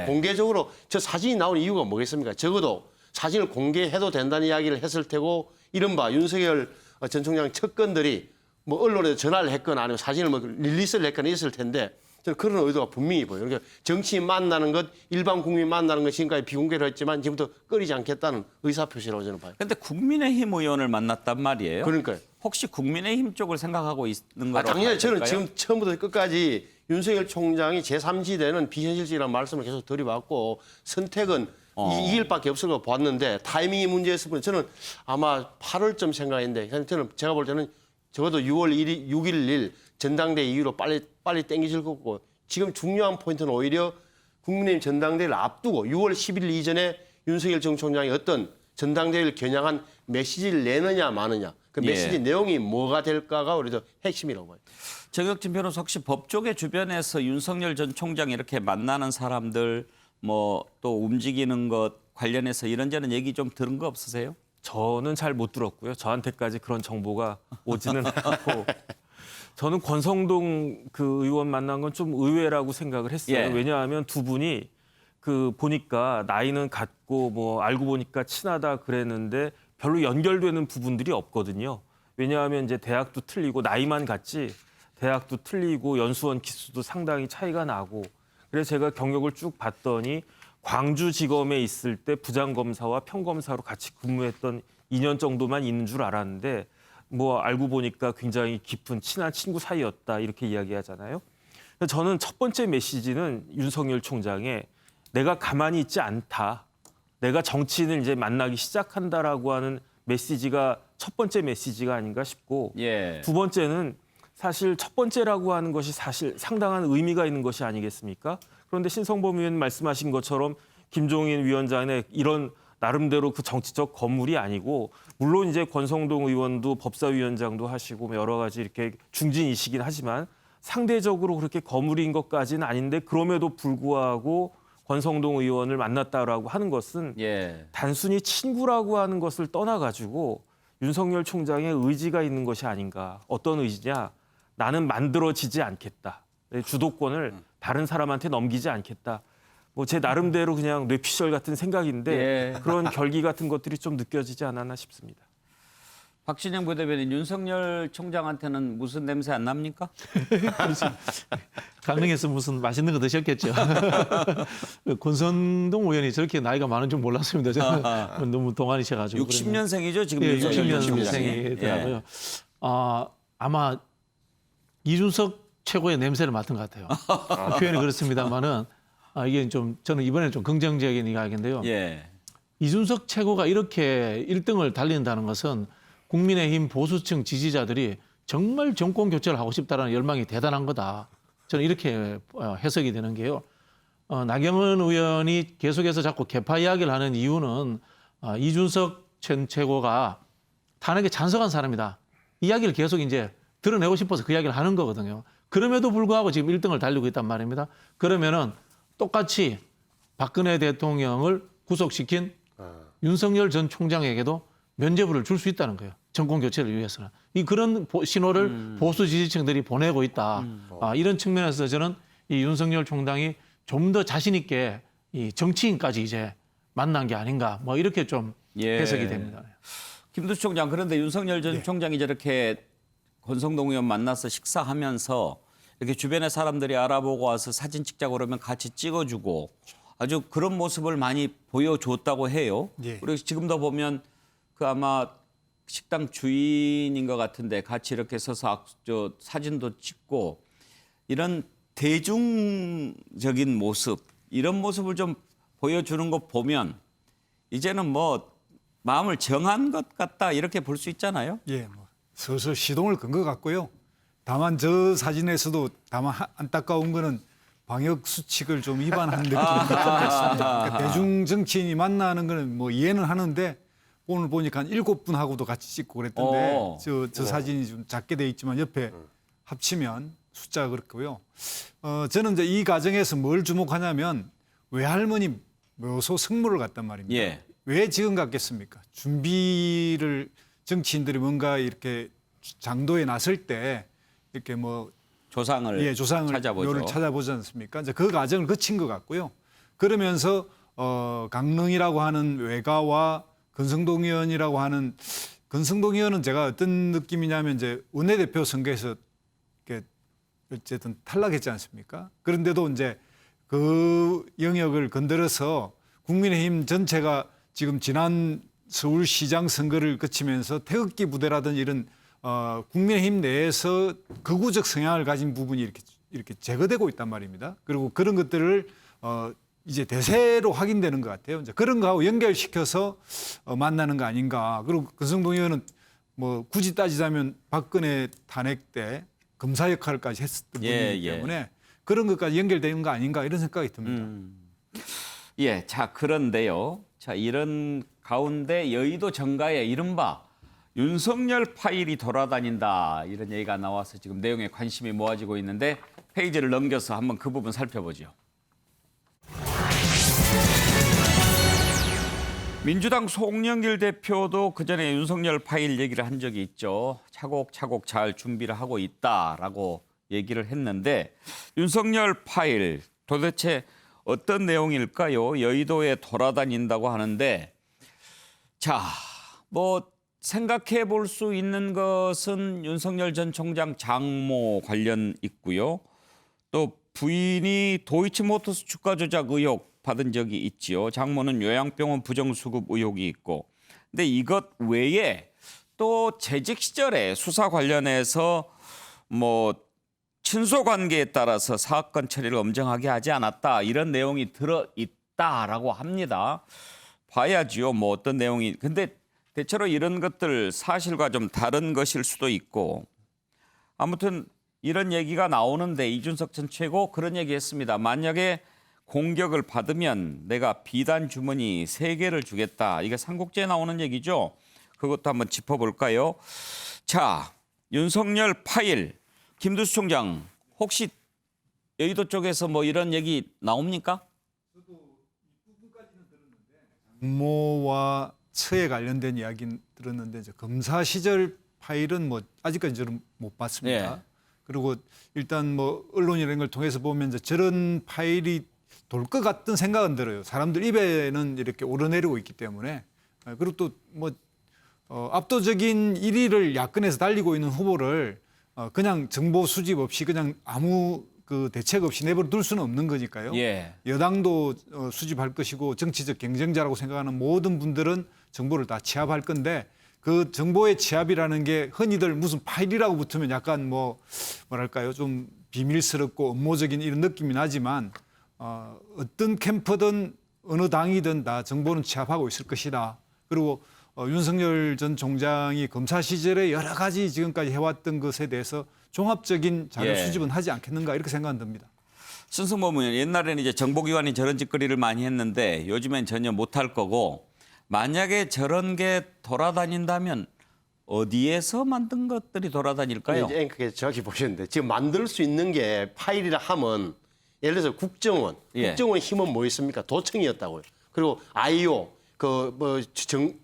공개적으로 저 사진이 나온 이유가 뭐겠습니까? 적어도 사진을 공개해도 된다는 이야기를 했을 테고 이른바 윤석열 전 총장 측근들이 뭐 언론에 전화를 했거나 아니면 사진을 뭐 릴리스를 했거나 있을 텐데 저는 그런 의도가 분명히 보여요. 그러니까 정치인 만나는 것, 일반 국민 만나는 것 지금까지 비공개로 했지만 지금부터 꺼리지 않겠다는 의사표시라고 저는 봐요. 근데 국민의힘 의원을 만났단 말이에요. 그러니까요. 혹시 국민의힘 쪽을 생각하고 있는 거라고 당연히 저는 봐야 될까요? 지금 처음부터 끝까지 윤석열 총장이 제3지대는 비현실적이라는 말씀을 계속 드려왔고 선택은 이 길밖에 없을 거 봤는데 타이밍이 문제였을 뿐 저는 아마 8월쯤 생각했는데 저는 제가 볼 때는 적어도 6월 6일 전당대 이후로 빨리 땡기실 거고 지금 중요한 포인트는 오히려 국민의힘 전당대회를 앞두고 6월 10일 이전에 윤석열 전 총장이 어떤 전당대회를 겨냥한 메시지를 내느냐 마느냐 그 메시지 내용이 뭐가 될까가 우리도 핵심이라고 봐요. 정혁진 변호사 혹시 법조계 주변에서 윤석열 전 총장 이렇게 만나는 사람들 뭐 또 움직이는 것 관련해서 이런저런 얘기 좀 들은 거 없으세요? 저는 잘 못 들었고요. 저한테까지 그런 정보가 오지는 않고 저는 권성동 그 의원 만난 건 좀 의외라고 생각을 했어요. 예. 왜냐하면 두 분이 그 보니까 나이는 같고 뭐 알고 보니까 친하다 그랬는데 별로 연결되는 부분들이 없거든요. 왜냐하면 이제 대학도 틀리고 나이만 같지 대학도 틀리고 연수원 기수도 상당히 차이가 나고 그래서 제가 경력을 쭉 봤더니 광주지검에 있을 때 부장검사와 평검사로 같이 근무했던 2년 정도만 있는 줄 알았는데 뭐 알고 보니까 굉장히 깊은 친한 친구 사이였다 이렇게 이야기하잖아요. 저는 첫 번째 메시지는 윤석열 총장의 내가 가만히 있지 않다. 내가 정치인을 이제 만나기 시작한다라고 하는 메시지가 첫 번째 메시지가 아닌가 싶고 예. 두 번째는 사실 첫 번째라고 하는 것이 사실 상당한 의미가 있는 것이 아니겠습니까? 그런데 신성범 의원 말씀하신 것처럼 김종인 위원장의 이런 나름대로 그 정치적 거물이 아니고 물론 이제 권성동 의원도 법사위원장도 하시고 여러 가지 이렇게 중진이시긴 하지만 상대적으로 그렇게 거물인 것까지는 아닌데 그럼에도 불구하고 권성동 의원을 만났다라고 하는 것은 예. 단순히 친구라고 하는 것을 떠나가지고 윤석열 총장의 의지가 있는 것이 아닌가. 어떤 의지냐. 나는 만들어지지 않겠다. 내 주도권을 다른 사람한테 넘기지 않겠다. 뭐 제 나름대로 그냥 뇌피셜 같은 생각인데 예. 그런 결기 같은 것들이 좀 느껴지지 않았나 싶습니다. 박진영 부대변인 윤석열 총장한테는 무슨 냄새 안 납니까? 강릉에서 무슨 맛있는 거 드셨겠죠. 권선동 의원이 저렇게 나이가 많은 줄 몰랐습니다. 저는 너무 동안이셔가지고. 60년생이죠 지금 예, 윤석열 60년생이더라고요. 아마 이준석 최고의 냄새를 맡은 것 같아요. 표현이 그렇습니다만은 이게 좀 저는 이번에 좀 긍정적인 이야기인데요. 예. 이준석 최고가 이렇게 1등을 달린다는 것은 국민의힘 보수층 지지자들이 정말 정권 교체를 하고 싶다는 열망이 대단한 거다. 저는 이렇게 해석이 되는 게요. 나경원 의원이 계속해서 자꾸 개파 이야기를 하는 이유는 이준석 전 최고가 탄핵에 찬성한 사람이다. 이야기를 계속 이제 드러내고 싶어서 그 이야기를 하는 거거든요. 그럼에도 불구하고 지금 1등을 달리고 있단 말입니다. 그러면은 똑같이 박근혜 대통령을 구속시킨 윤석열 전 총장에게도 면죄부를 줄 수 있다는 거예요. 정권 교체를 위해서는. 그런 신호를 보수 지지층들이 보내고 있다. 이런 측면에서 저는 이 윤석열 총장이 좀 더 자신 있게 이 정치인까지 이제 만난 게 아닌가. 뭐 이렇게 좀 해석이 됩니다. 김두수 총장 그런데 윤석열 전 총장이 저렇게 권성동 의원 만나서 식사하면서 이렇게 주변의 사람들이 알아보고 와서 사진 찍자고 그러면 같이 찍어주고 아주 그런 모습을 많이 보여줬다고 해요. 예. 그리고 지금도 보면 그 아마 식당 주인인 것 같은데 같이 이렇게 서서 사진도 찍고 이런 대중적인 모습 이런 모습을 좀 보여주는 거 보면 이제는 뭐 마음을 정한 것 같다 이렇게 볼 수 있잖아요. 예, 뭐 슬슬 시동을 건 것 같고요. 다만 저 사진에서도 다만 안타까운 거는 방역 수칙을 좀 위반한 느낌이 있습니다. 그러니까 대중 정치인이 만나는 거는 뭐 이해는 하는데 오늘 보니까 한 7분하고도 같이 찍고 그랬던데 저 사진이 좀 작게 돼 있지만 옆에 합치면 숫자가 그렇고요. 저는 이제 이 과정에서 뭘 주목하냐면 외할머니 묘소 성물을 갔단 말입니다. 예. 왜 지금 갔겠습니까? 준비를 정치인들이 뭔가 이렇게 장도에 나설 때 이렇게 뭐 조상을 찾아보죠. 묘를 찾아보지 않습니까? 이제 그 과정을 거친 것 같고요. 그러면서 강릉이라고 하는 외가와 권성동 의원이라고 하는 권성동 의원은 제가 어떤 느낌이냐면 이제 원내대표 선거에서 이렇게 어쨌든 탈락했지 않습니까? 그런데도 이제 그 영역을 건드려서 국민의힘 전체가 지금 지난 서울시장 선거를 거치면서 태극기 부대라든 이런 국민의힘 내에서 극우적 성향을 가진 부분이 이렇게 제거되고 있단 말입니다. 그리고 그런 것들을 이제 대세로 확인되는 것 같아요. 이제 그런 거하고 연결시켜서 만나는 거 아닌가. 그리고 권성동 의원은 뭐 굳이 따지자면 박근혜 탄핵 때 검사 역할까지 했었던 분이기 때문에 그런 것까지 연결되는 거 아닌가 이런 생각이 듭니다. 예, 자 그런데요. 자 이런 가운데 여의도 정가에 이른바 윤석열 파일이 돌아다닌다 이런 얘기가 나와서 지금 내용에 관심이 모아지고 있는데 페이지를 넘겨서 한번 그 부분 살펴보죠. 민주당 송영길 대표도 그전에 윤석열 파일 얘기를 한 적이 있죠. 차곡차곡 잘 준비를 하고 있다라고 얘기를 했는데 윤석열 파일 도대체 어떤 내용일까요? 여의도에 돌아다닌다고 하는데 자, 뭐 생각해 볼 수 있는 것은 윤석열 전 총장 장모 관련 있고요. 또 부인이 도이치모터스 주가 조작 의혹 받은 적이 있지요. 장모는 요양병원 부정수급 의혹이 있고. 근데 이것 외에 또 재직 시절에 수사 관련해서 뭐 친소 관계에 따라서 사건 처리를 엄정하게 하지 않았다. 이런 내용이 들어 있다라고 합니다. 봐야지요. 뭐 어떤 내용이. 근데 대체로 이런 것들 사실과 좀 다른 것일 수도 있고. 아무튼 이런 얘기가 나오는데 이준석 전 최고 그런 얘기했습니다. 만약에 공격을 받으면 내가 비단 주머니 3개를 주겠다. 이게 삼국지에 나오는 얘기죠. 그것도 한번 짚어볼까요? 자, 윤석열 파일. 김두수 총장 혹시 여의도 쪽에서 뭐 이런 얘기 나옵니까? 장모와 처에 관련된 이야기는 들었는데 이제 검사 시절 파일은 뭐 아직까지 저는 못 봤습니다. 예. 그리고 일단 뭐 언론이라는 걸 통해서 보면 이제 저런 파일이 돌 것 같은 생각은 들어요. 사람들 입에는 이렇게 오르내리고 있기 때문에. 그리고 또 뭐 압도적인 1위를 야권에서 달리고 있는 후보를 그냥 정보 수집 없이 그냥 아무 그 대책 없이 내버려 둘 수는 없는 거니까요. 예. 여당도 수집할 것이고 정치적 경쟁자라고 생각하는 모든 분들은 정보를 다 취합할 건데 그 정보의 취합이라는 게 흔히들 무슨 파일이라고 붙으면 약간 뭐랄까요 좀 비밀스럽고 업무적인 이런 느낌이 나지만 어떤 캠프든 어느 당이든 다 정보는 취합하고 있을 것이다. 그리고 윤석열 전 총장이 검사 시절에 여러 가지 지금까지 해왔던 것에 대해서 종합적인 자료 예. 수집은 하지 않겠는가 이렇게 생각은 듭니다. 신승범 의원 옛날에는 이제 정보기관이 저런 짓거리를 많이 했는데 요즘엔 전혀 못할 거고 만약에 저런 게 돌아다닌다면 어디에서 만든 것들이 돌아다닐까요? 이제 그게 저기 보셨는데 지금 만들 수 있는 게 파일이라 하면 예를 들어서 국정원, 예. 국정원 힘은 뭐 있습니까? 도청이었다고요. 그리고 IO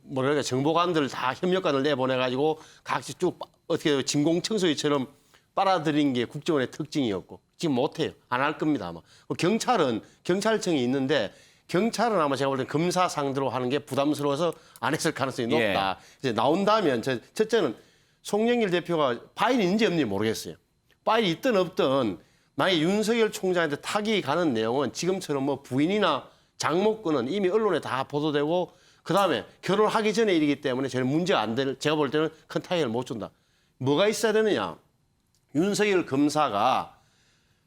뭐랄까 정보관들 다 협력관을 내보내가지고 각지 쭉 어떻게 진공청소기처럼 빨아들인 게 국정원의 특징이었고 지금 못해요. 안 할 겁니다 아마. 경찰은 경찰청이 있는데 경찰은 아마 제가 볼 때 검사 상대로 하는 게 부담스러워서 안 했을 가능성이 높다. 이제 나온다면 첫째는 송영길 대표가 파일이 있는지 없는지 모르겠어요. 파일이 있든 없든 만약에 윤석열 총장한테 타격이 가는 내용은 지금처럼 뭐 부인이나 장모 건은 이미 언론에 다 보도되고 그다음에 결혼하기 전에 일이기 때문에 저는 문제가 안 될 제가 볼 때는 큰 타격을 못 준다. 뭐가 있어야 되느냐? 윤석열 검사가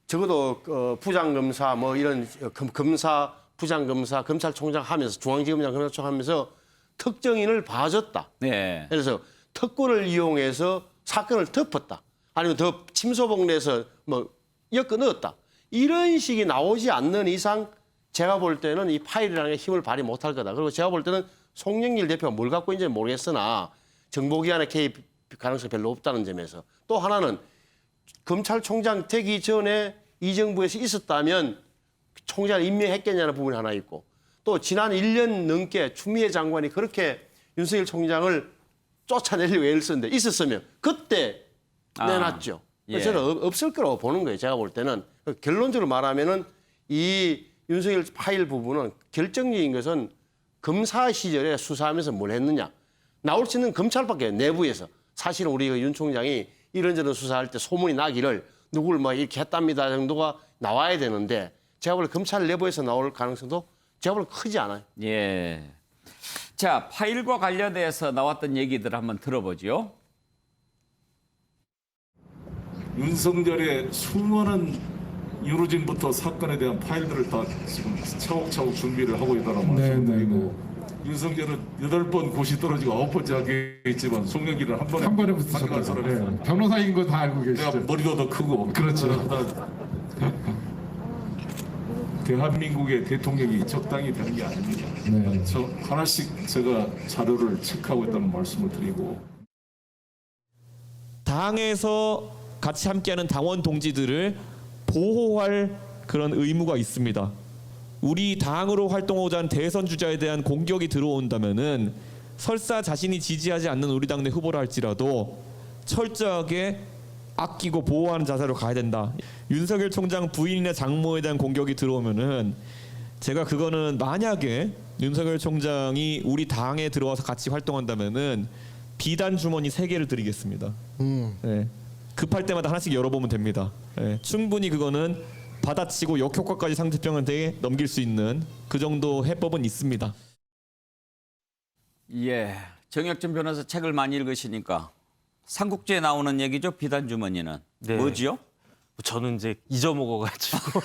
적어도 부장검사 뭐 이런 검사 부장검사 검찰총장 하면서 중앙지검장 검찰총장 하면서 특정인을 봐줬다. 네. 그래서 특권을 이용해서 사건을 덮었다. 아니면 더 침소봉내서 뭐 엮어 넣었다. 이런 식이 나오지 않는 이상 제가 볼 때는 이 파일이라는 게 힘을 발휘 못할 거다. 그리고 제가 볼 때는 송영길 대표가 뭘 갖고 있는지 모르겠으나 정보기관의 개입 가능성이 별로 없다는 점에서 또 하나는 검찰총장 되기 전에 이 정부에서 있었다면 총장을 임명했겠냐는 부분이 하나 있고 또 지난 1년 넘게 추미애 장관이 그렇게 윤석열 총장을 쫓아내려고 애를 썼는데 있었으면 그때 내놨죠. 예. 저는 없을 거라고 보는 거예요. 제가 볼 때는 결론적으로 말하면은 이 윤석열 파일 부분은 결정적인 것은 검사 시절에 수사하면서 뭘 했느냐. 나올 수 있는 검찰밖에 내부에서. 사실은 우리 윤 총장이 이런저런 수사할 때 소문이 나기를 누구를 막 이렇게 했답니다 정도가 나와야 되는데 제가 볼 검찰 내부에서 나올 가능성도 제가 볼 크지 않아요. 예. 자, 파일과 관련해서 나왔던 얘기들 한번 들어보죠. 윤석열의 수많은 유루진부터 사건에 대한 파일들을 다 지금 차곡차곡 준비를 하고 있다는 말씀드리고 윤석열은 8번 고시 떨어지고 9번째 하겠지만 송영길은 한 번에 붙으셨다는 사람이에요. 변호사인 거 다 알고 계시죠? 내가 머리도 더 크고 그렇죠. 대한민국의 대통령이 적당히 되는 게 아닙니다. 네. 저 하나씩 제가 자료를 체크하고 있다는 말씀을 드리고 당에서 같이 함께하는 당원 동지들을 보호할 그런 의무가 있습니다. 우리 당으로 활동하고자 하는 대선 주자에 대한 공격이 들어온다면은 설사 자신이 지지하지 않는 우리 당내 후보라 할지라도 철저하게 아끼고 보호하는 자세로 가야 된다. 윤석열 총장 부인이나 장모에 대한 공격이 들어오면은 제가 그거는 만약에 윤석열 총장이 우리 당에 들어와서 같이 활동한다면은 비단 주머니 3개를 드리겠습니다. 네. 급할 때마다 하나씩 열어보면 됩니다. 네. 충분히 그거는 받아치고 역효과까지 상대편한테 넘길 수 있는 그 정도 해법은 있습니다. 예. 정혁준 변호사 책을 많이 읽으시니까 삼국지에 나오는 얘기죠. 비단 주머니는 네. 뭐지요? 저는 이제 잊어먹어가지고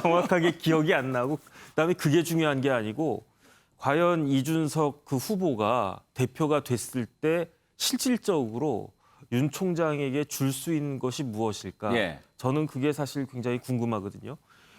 정확하게 기억이 안 나고 그다음에 그게 중요한 게 아니고 과연 이준석 그 후보가 대표가 됐을 때 실질적으로 윤 총장에게 줄 수 있는 것이 무엇일까? 예. 저는 그게 사실 굉장히 궁금하거든요.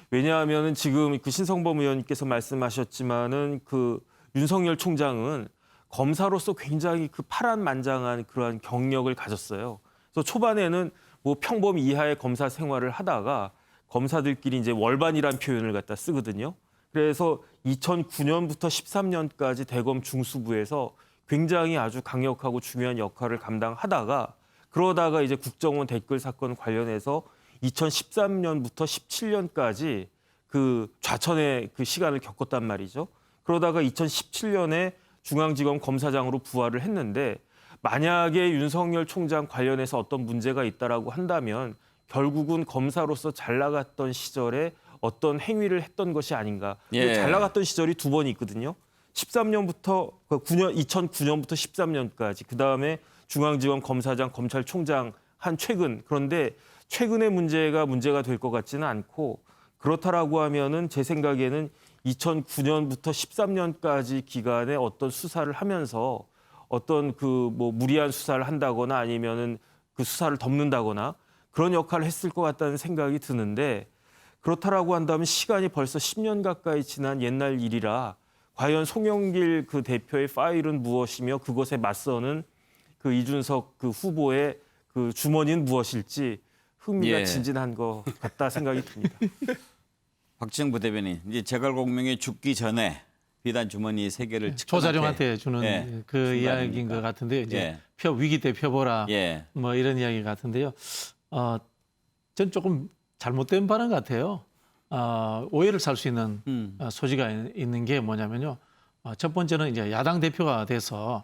왜냐하면은 지금 그 신성범 의원님께서 말씀하셨지만은 그 윤석열 총장은 검사로서 굉장히 그 파란만장한 그러한 경력을 가졌어요. 그래서 초반에는 뭐 평범 이하의 검사 생활을 하다가 검사들끼리 이제 월반이란 표현을 갖다 쓰거든요. 그래서 2009년부터 13년까지 대검 중수부에서 굉장히 아주 강력하고 중요한 역할을 감당하다가 그러다가 이제 국정원 댓글 사건 관련해서 2013년부터 17년까지 그 좌천의 그 시간을 겪었단 말이죠. 그러다가 2017년에 중앙지검 검사장으로 부활을 했는데 만약에 윤석열 총장 관련해서 어떤 문제가 있다라고 한다면 결국은 검사로서 잘 나갔던 시절에 어떤 행위를 했던 것이 아닌가. 예. 잘 나갔던 시절이 2번 있거든요. 13년부터 2009년부터 13년까지 그다음에 중앙지검 검사장 검찰총장 한 최근 그런데 최근의 문제가 될 것 같지는 않고 그렇다라고 하면은 제 생각에는 2009년부터 13년까지 기간에 어떤 수사를 하면서 어떤 그 뭐 무리한 수사를 한다거나 아니면은 그 수사를 덮는다거나 그런 역할을 했을 것 같다는 생각이 드는데 그렇다라고 한다면 시간이 벌써 10년 가까이 지난 옛날 일이라 과연 송영길 그 대표의 파일은 무엇이며 그것에 맞서는 그 이준석 그 후보의 그 주머니는 무엇일지 흥미가 예. 진진한 것 같다 생각이 듭니다. 박지영 부대변인, 이제 제갈공명이 죽기 전에 비단 주머니 3개를 조자룡한테 주는 예, 그 준 거 이야기인 아닙니까? 것 같은데요. 이제 예. 위기 때 펴보라 예. 뭐 이런 이야기 같은데요. 전 조금 잘못된 발언 같아요. 오해를 살 수 있는 소지가 있는 게 뭐냐면요. 첫 번째는 이제 야당 대표가 돼서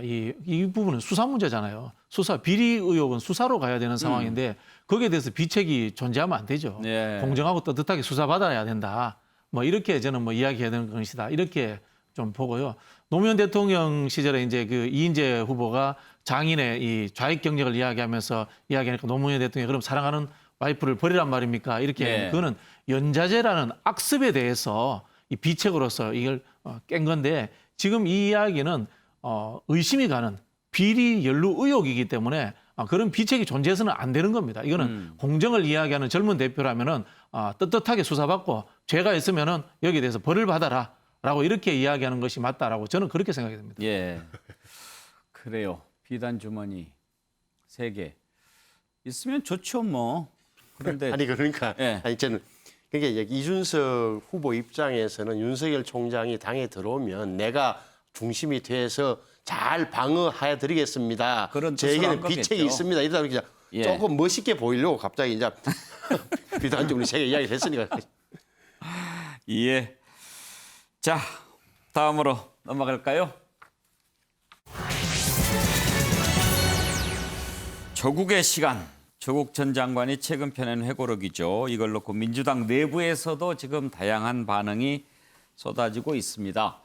이 부분은 수사 문제잖아요. 수사 비리 의혹은 수사로 가야 되는 상황인데 거기에 대해서 비책이 존재하면 안 되죠. 예. 공정하고 떳떳하게 수사받아야 된다. 뭐 이렇게 저는 뭐 이야기해야 되는 것이다. 이렇게 좀 보고요. 노무현 대통령 시절에 이제 그 이인재 후보가 장인의 이 좌익 경력을 이야기하면서 이야기하니까 노무현 대통령이 그럼 사랑하는 와이프를 버리란 말입니까? 이렇게 예. 그거는 연좌제라는 악습에 대해서 이 비책으로서 이걸 깬 건데 지금 이 이야기는 의심이 가는 비리 연루 의혹이기 때문에 그런 비책이 존재해서는 안 되는 겁니다. 이거는 공정을 이야기하는 젊은 대표라면은 떳떳하게 수사받고 죄가 있으면은 여기에 대해서 벌을 받아라라고 이렇게 이야기하는 것이 맞다라고 저는 그렇게 생각이 됩니다. 예. 그래요. 비단 주머니 3개. 있으면 좋죠, 뭐. 그런데 아니 그러니까 예. 아니 저는 그러니까 이준석 후보 입장에서는 윤석열 총장이 당에 들어오면 내가 중심이 돼서 잘 방어해 드리겠습니다. 그런 뜻으로 저에게는 한 거겠죠. 비책이 있습니다. 이러다 보니까 예. 조금 멋있게 보이려고 갑자기 이제 비단적으로 제가 이야기를 했으니까. 예. 자, 다음으로 넘어갈까요? 조국의 시간. 조국 전 장관이 최근 펴낸 회고록이죠. 이걸 놓고 민주당 내부에서도 지금 다양한 반응이 쏟아지고 있습니다.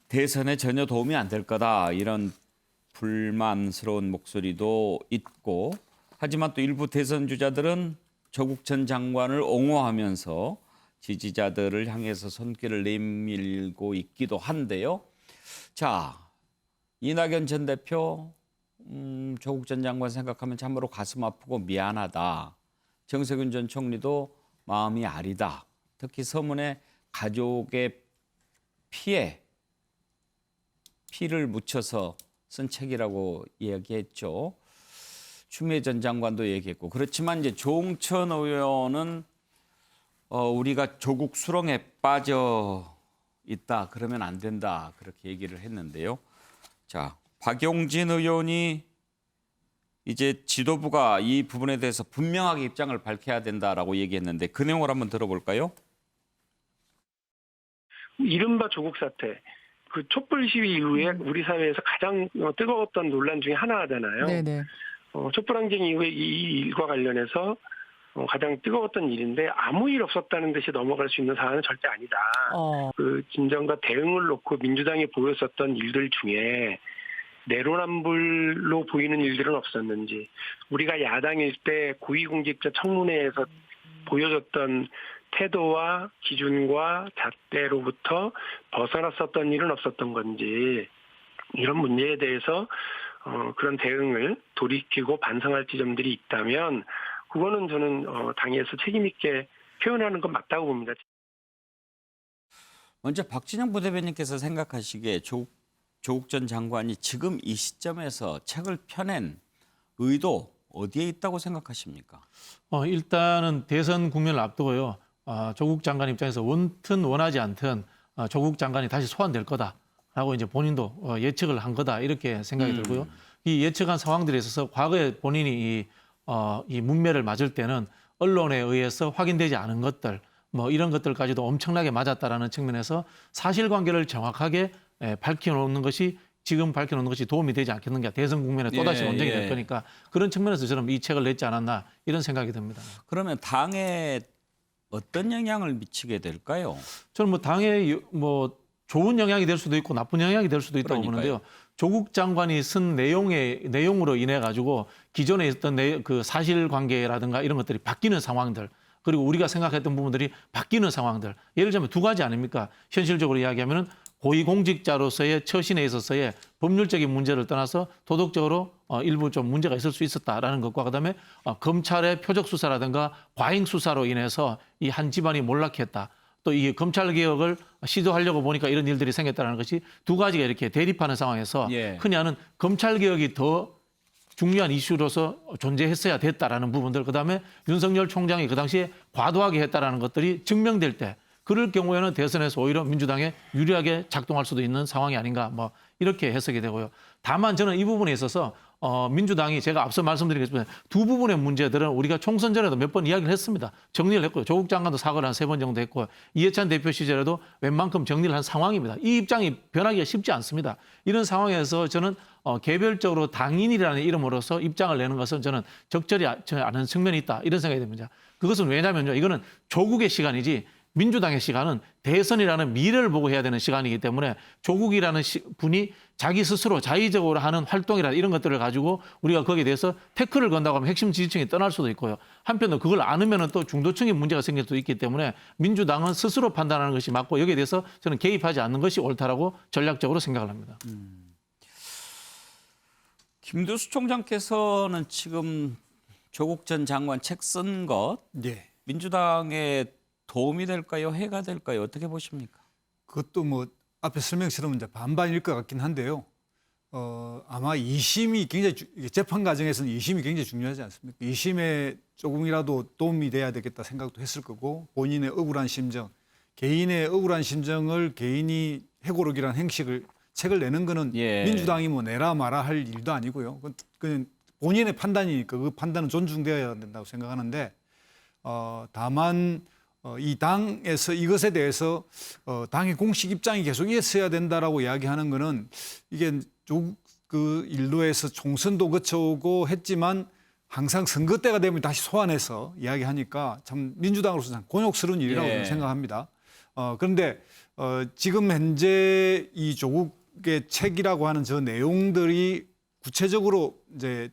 대선에 전혀 도움이 안 될 거다 이런 불만스러운 목소리도 있고, 하지만 또 일부 대선 주자들은 조국 전 장관을 옹호하면서 지지자들을 향해서 손길을 내밀고 있기도 한데요. 자, 이낙연 전 대표 조국 전 장관 생각하면 참으로 가슴 아프고 미안하다. 정세균 전 총리도 마음이 아리다. 특히 서문에 가족의 피를 묻혀서 쓴 책이라고 이야기했죠. 추미애 전 장관도 얘기했고, 그렇지만 이제 조응천 의원은 우리가 조국 수렁에 빠져 있다. 그러면 안 된다. 그렇게 얘기를 했는데요. 자, 박용진 의원이 이제 지도부가 이 부분에 대해서 분명하게 입장을 밝혀야 된다라고 얘기했는데 그 내용을 한번 들어볼까요? 이른바 조국 사태, 그 촛불 시위 이후에 우리 사회에서 가장 뜨거웠던 논란 중에 하나잖아요. 네네. 촛불 항쟁 이후에 이 일과 관련해서 가장 뜨거웠던 일인데 아무 일 없었다는 듯이 넘어갈 수 있는 사안은 절대 아니다. 그 진정과 대응을 놓고 민주당이 보였었던 일들 중에 내로남불로 보이는 일들은 없었는지, 우리가 야당일 때 고위공직자 청문회에서 보여줬던 태도와 기준과 잣대로부터 벗어났었던 일은 없었던 건지, 이런 문제에 대해서 그런 대응을 돌이키고 반성할 지점들이 있다면 그거는 저는 당에서 책임 있게 표현하는 건 맞다고 봅니다. 먼저 박진영 부대변인께서 생각하시기에 조국 전 장관이 지금 이 시점에서 책을 펴낸 의도 어디에 있다고 생각하십니까? 일단은 대선 국면을 앞두고요. 조국 장관 입장에서 원튼 원하지 않든 조국 장관이 다시 소환될 거다라고 이제 본인도 예측을 한 거다 이렇게 생각이 들고요. 이 예측한 상황들에 있어서 과거에 본인이 이 문매를 맞을 때는 언론에 의해서 확인되지 않은 것들, 뭐 이런 것들까지도 엄청나게 맞았다라는 측면에서 사실관계를 정확하게 밝혀놓는 것이, 지금 밝혀놓는 것이 도움이 되지 않겠는가. 대선 국면에 또다시 논쟁이 될 거니까 그런 측면에서 저는 이 책을 냈지 않았나 이런 생각이 듭니다. 그러면 당에 어떤 영향을 미치게 될까요? 저는 뭐 당에 뭐 좋은 영향이 될 수도 있고 나쁜 영향이 될 수도 있다고 그러니까요. 보는데요. 조국 장관이 쓴 내용으로 인해 가지고 기존에 있었던 그 사실관계라든가 이런 것들이 바뀌는 상황들, 그리고 우리가 생각했던 부분들이 바뀌는 상황들. 예를 들면 두 가지 아닙니까? 현실적으로 이야기하면은 고위공직자로서의 처신에 있어서의 법률적인 문제를 떠나서 도덕적으로 일부 좀 문제가 있을 수 있었다라는 것과, 그다음에 검찰의 표적 수사라든가 과잉 수사로 인해서 이 한 집안이 몰락했다. 또 이 검찰 개혁을 시도하려고 보니까 이런 일들이 생겼다는 것이 두 가지가 이렇게 대립하는 상황에서 흔히 하는 검찰 개혁이 더 중요한 이슈로서 존재했어야 됐다라는 부분들, 그다음에 윤석열 총장이 그 당시에 과도하게 했다라는 것들이 증명될 때, 그럴 경우에는 대선에서 오히려 민주당에 유리하게 작동할 수도 있는 상황이 아닌가, 뭐 이렇게 해석이 되고요. 다만 저는 이 부분에 있어서 민주당이, 제가 앞서 말씀드리겠습니다. 두 부분의 문제들은 우리가 총선 전에도 몇 번 이야기를 했습니다. 정리를 했고요. 조국 장관도 사과를 한 3번 정도 했고, 이해찬 대표 시절에도 웬만큼 정리를 한 상황입니다. 이 입장이 변하기가 쉽지 않습니다. 이런 상황에서 저는 개별적으로 당인이라는 이름으로서 입장을 내는 것은 저는 적절히 않은 측면이 있다, 이런 생각이 듭니다. 그것은 왜냐면요, 이거는 조국의 시간이지 민주당의 시간은 대선이라는 미래를 보고 해야 되는 시간이기 때문에 조국이라는 분이 자기 스스로 자의적으로 하는 활동이나 이런 것들을 가지고 우리가 거기에 대해서 태클을 건다고 하면 핵심 지지층이 떠날 수도 있고요. 한편으로 그걸 안으면 또 중도층에 문제가 생길 수도 있기 때문에 민주당은 스스로 판단하는 것이 맞고, 여기에 대해서 저는 개입하지 않는 것이 옳다라고 전략적으로 생각을 합니다. 김두수 총장께서는 지금 조국 전 장관 책 쓴 것 민주당에 도움이 될까요? 해가 될까요? 어떻게 보십니까? 그것도 뭐 앞에 설명처럼 이제 반반일 것 같긴 한데요. 아마 2심이 굉장히 재판 과정에서는 2심이 굉장히 중요하지 않습니까? 2심에 조금이라도 도움이 돼야 되겠다 생각도 했을 거고, 본인의 억울한 심정, 개인의 억울한 심정을 개인이 회고록이라는 행식을 책을 내는 거는 민주당이 뭐 내라 마라 할 일도 아니고요. 그건 본인의 판단이니까 그 판단은 존중되어야 된다고 생각하는데, 다만 이 당에서 이것에 대해서 당의 공식 입장이 계속 있어야 된다라고 이야기하는 거는 이게 그 일로에서 총선도 거쳐오고 했지만 항상 선거 때가 되면 다시 소환해서 이야기하니까 참 민주당으로서 참 곤욕스러운 일이라고 예. 저는 생각합니다. 그런데 지금 현재 이 조국의 책이라고 하는 저 내용들이 구체적으로 이제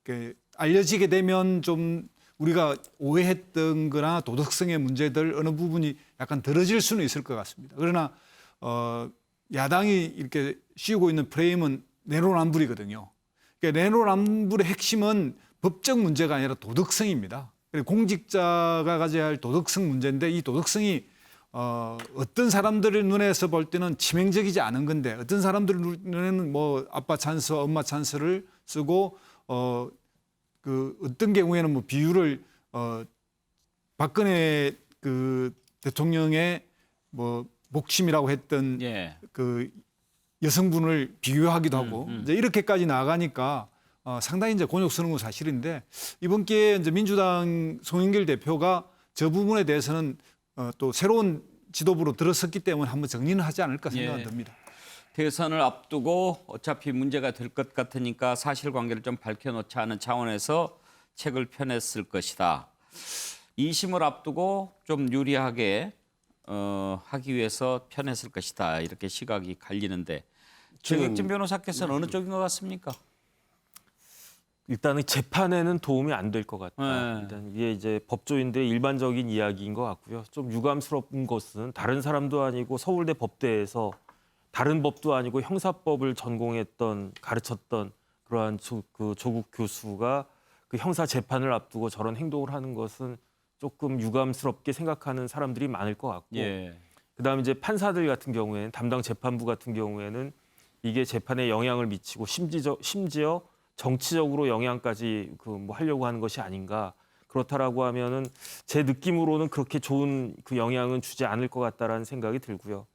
이렇게 알려지게 되면 좀 우리가 오해했던 거나 도덕성의 문제들 어느 부분이 약간 덜어질 수는 있을 것 같습니다. 그러나 야당이 이렇게 씌우고 있는 프레임은 내로남불이거든요. 그러니까 내로남불의 핵심은 법적 문제가 아니라 도덕성입니다. 공직자가 가져야 할 도덕성 문제인데 이 도덕성이 어떤 사람들의 눈에서 볼 때는 치명적이지 않은 건데 어떤 사람들 눈에는 뭐 아빠 찬스, 엄마 찬스를 쓰고 그 어떤 경우에는 뭐 비유를 박근혜 그 대통령의 뭐 목심이라고 했던 예. 그 여성분을 비교하기도 하고 이제 이렇게까지 나가니까 상당히 이제 곤욕스러운 건 사실인데 이번 기회에 이제 민주당 송영길 대표가 저 부분에 대해서는 또 새로운 지도부로 들어섰기 때문에 한번 정리는 하지 않을까 생각이 듭니다. 대선을 앞두고 어차피 문제가 될 것 같으니까 사실관계를 좀 밝혀놓자 하는 차원에서 책을 펴냈을 것이다. 2심을 앞두고 좀 유리하게 하기 위해서 펴냈을 것이다. 이렇게 시각이 갈리는데 최경진 변호사께서는 어느 쪽인 것 같습니까? 일단은 재판에는 도움이 안 될 것 같다. 네. 일단 이게 이제 법조인들의 일반적인 이야기인 것 같고요. 좀 유감스러운 것은 다른 사람도 아니고 서울대 법대에서 다른 법도 아니고 형사법을 전공했던 가르쳤던 그러한 그 조국 교수가 그 형사 재판을 앞두고 저런 행동을 하는 것은 조금 유감스럽게 생각하는 사람들이 많을 것 같고 예. 그다음에 이제 판사들 같은 경우에는 담당 재판부 같은 경우에는 이게 재판에 영향을 미치고 심지어 정치적으로 영향까지 그 뭐 하려고 하는 것이 아닌가. 그렇다라고 하면은 제 느낌으로는 그렇게 좋은 그 영향은 주지 않을 것 같다라는 생각이 들고요.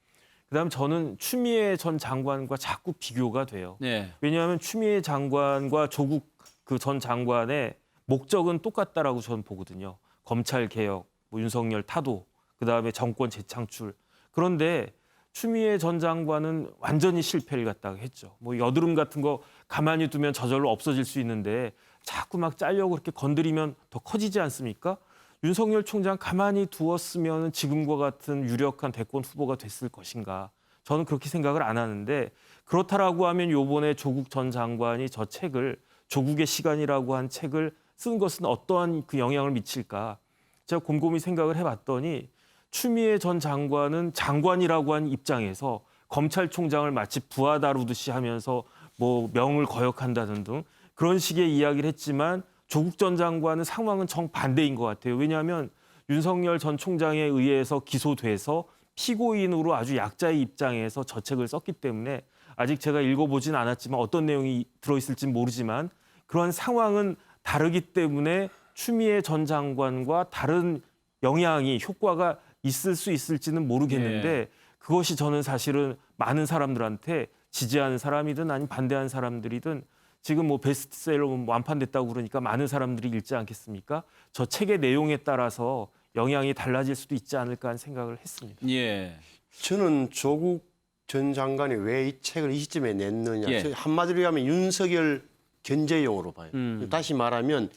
그다음 저는 추미애 전 장관과 자꾸 비교가 돼요. 네. 왜냐하면 추미애 장관과 조국 그 전 장관의 목적은 똑같다라고 저는 보거든요. 검찰 개혁, 뭐 윤석열 타도, 그다음에 정권 재창출. 그런데 추미애 전 장관은 완전히 실패를 갖다가 했죠. 뭐 여드름 같은 거 가만히 두면 저절로 없어질 수 있는데 자꾸 막 짜려고 그렇게 건드리면 더 커지지 않습니까? 윤석열 총장 가만히 두었으면 지금과 같은 유력한 대권 후보가 됐을 것인가? 저는 그렇게 생각을 안 하는데 그렇다라고 하면 요번에 조국 전 장관이 저 책을 조국의 시간이라고 한 책을 쓴 것은 어떠한 그 영향을 미칠까? 제가 곰곰이 생각을 해봤더니 추미애 전 장관은 장관이라고 한 입장에서 검찰총장을 마치 부하 다루듯이 하면서 뭐 명을 거역한다는 등 그런 식의 이야기를 했지만 조국 전 장관은 상황은 정반대인 것 같아요. 왜냐하면 윤석열 전 총장에 의해서 기소돼서 피고인으로 아주 약자의 입장에서 저 책을 썼기 때문에 아직 제가 읽어보진 않았지만 어떤 내용이 들어있을지 모르지만 그러한 상황은 다르기 때문에 추미애 전 장관과 다른 영향이 효과가 있을 수 있을지는 모르겠는데 그것이 저는 사실은 많은 사람들한테 지지하는 사람이든 아니면 반대하는 사람들이든 지금 뭐 베스트셀러 완판됐다고 그러니까 많은 사람들이 읽지 않겠습니까? 저 책의 내용에 따라서 영향이 달라질 수도 있지 않을까 하는 생각을 했습니다. 예. 저는 조국 전 장관이 왜 이 책을 이 시점에 냈느냐. 예. 한마디로 하면 윤석열 견제용으로 봐요. 다시 말하면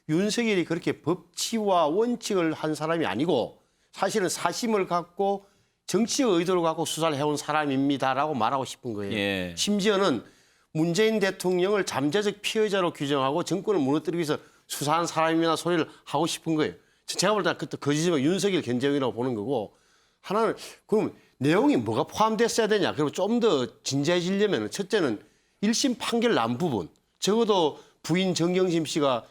윤석열이 그렇게 법치와 원칙을 한 사람이 아니고 사실은 사심을 갖고 정치적 의도를 갖고 수사를 해온 사람입니다라고 말하고 싶은 거예요. 예. 심지어는 문재인 대통령을 잠재적 피해자로 규정하고 정권을 무너뜨리기 위해서 수사한 사람이나 소리를 하고 싶은 거예요. 제가 볼 때는 그때 거짓말 윤석열 견제용이라고 보는 거고 하나는 그럼 내용이 뭐가 포함됐어야 되냐. 그리고 좀 더 진지해지려면 첫째는 1심 판결 난 부분 적어도 부인 정경심 씨가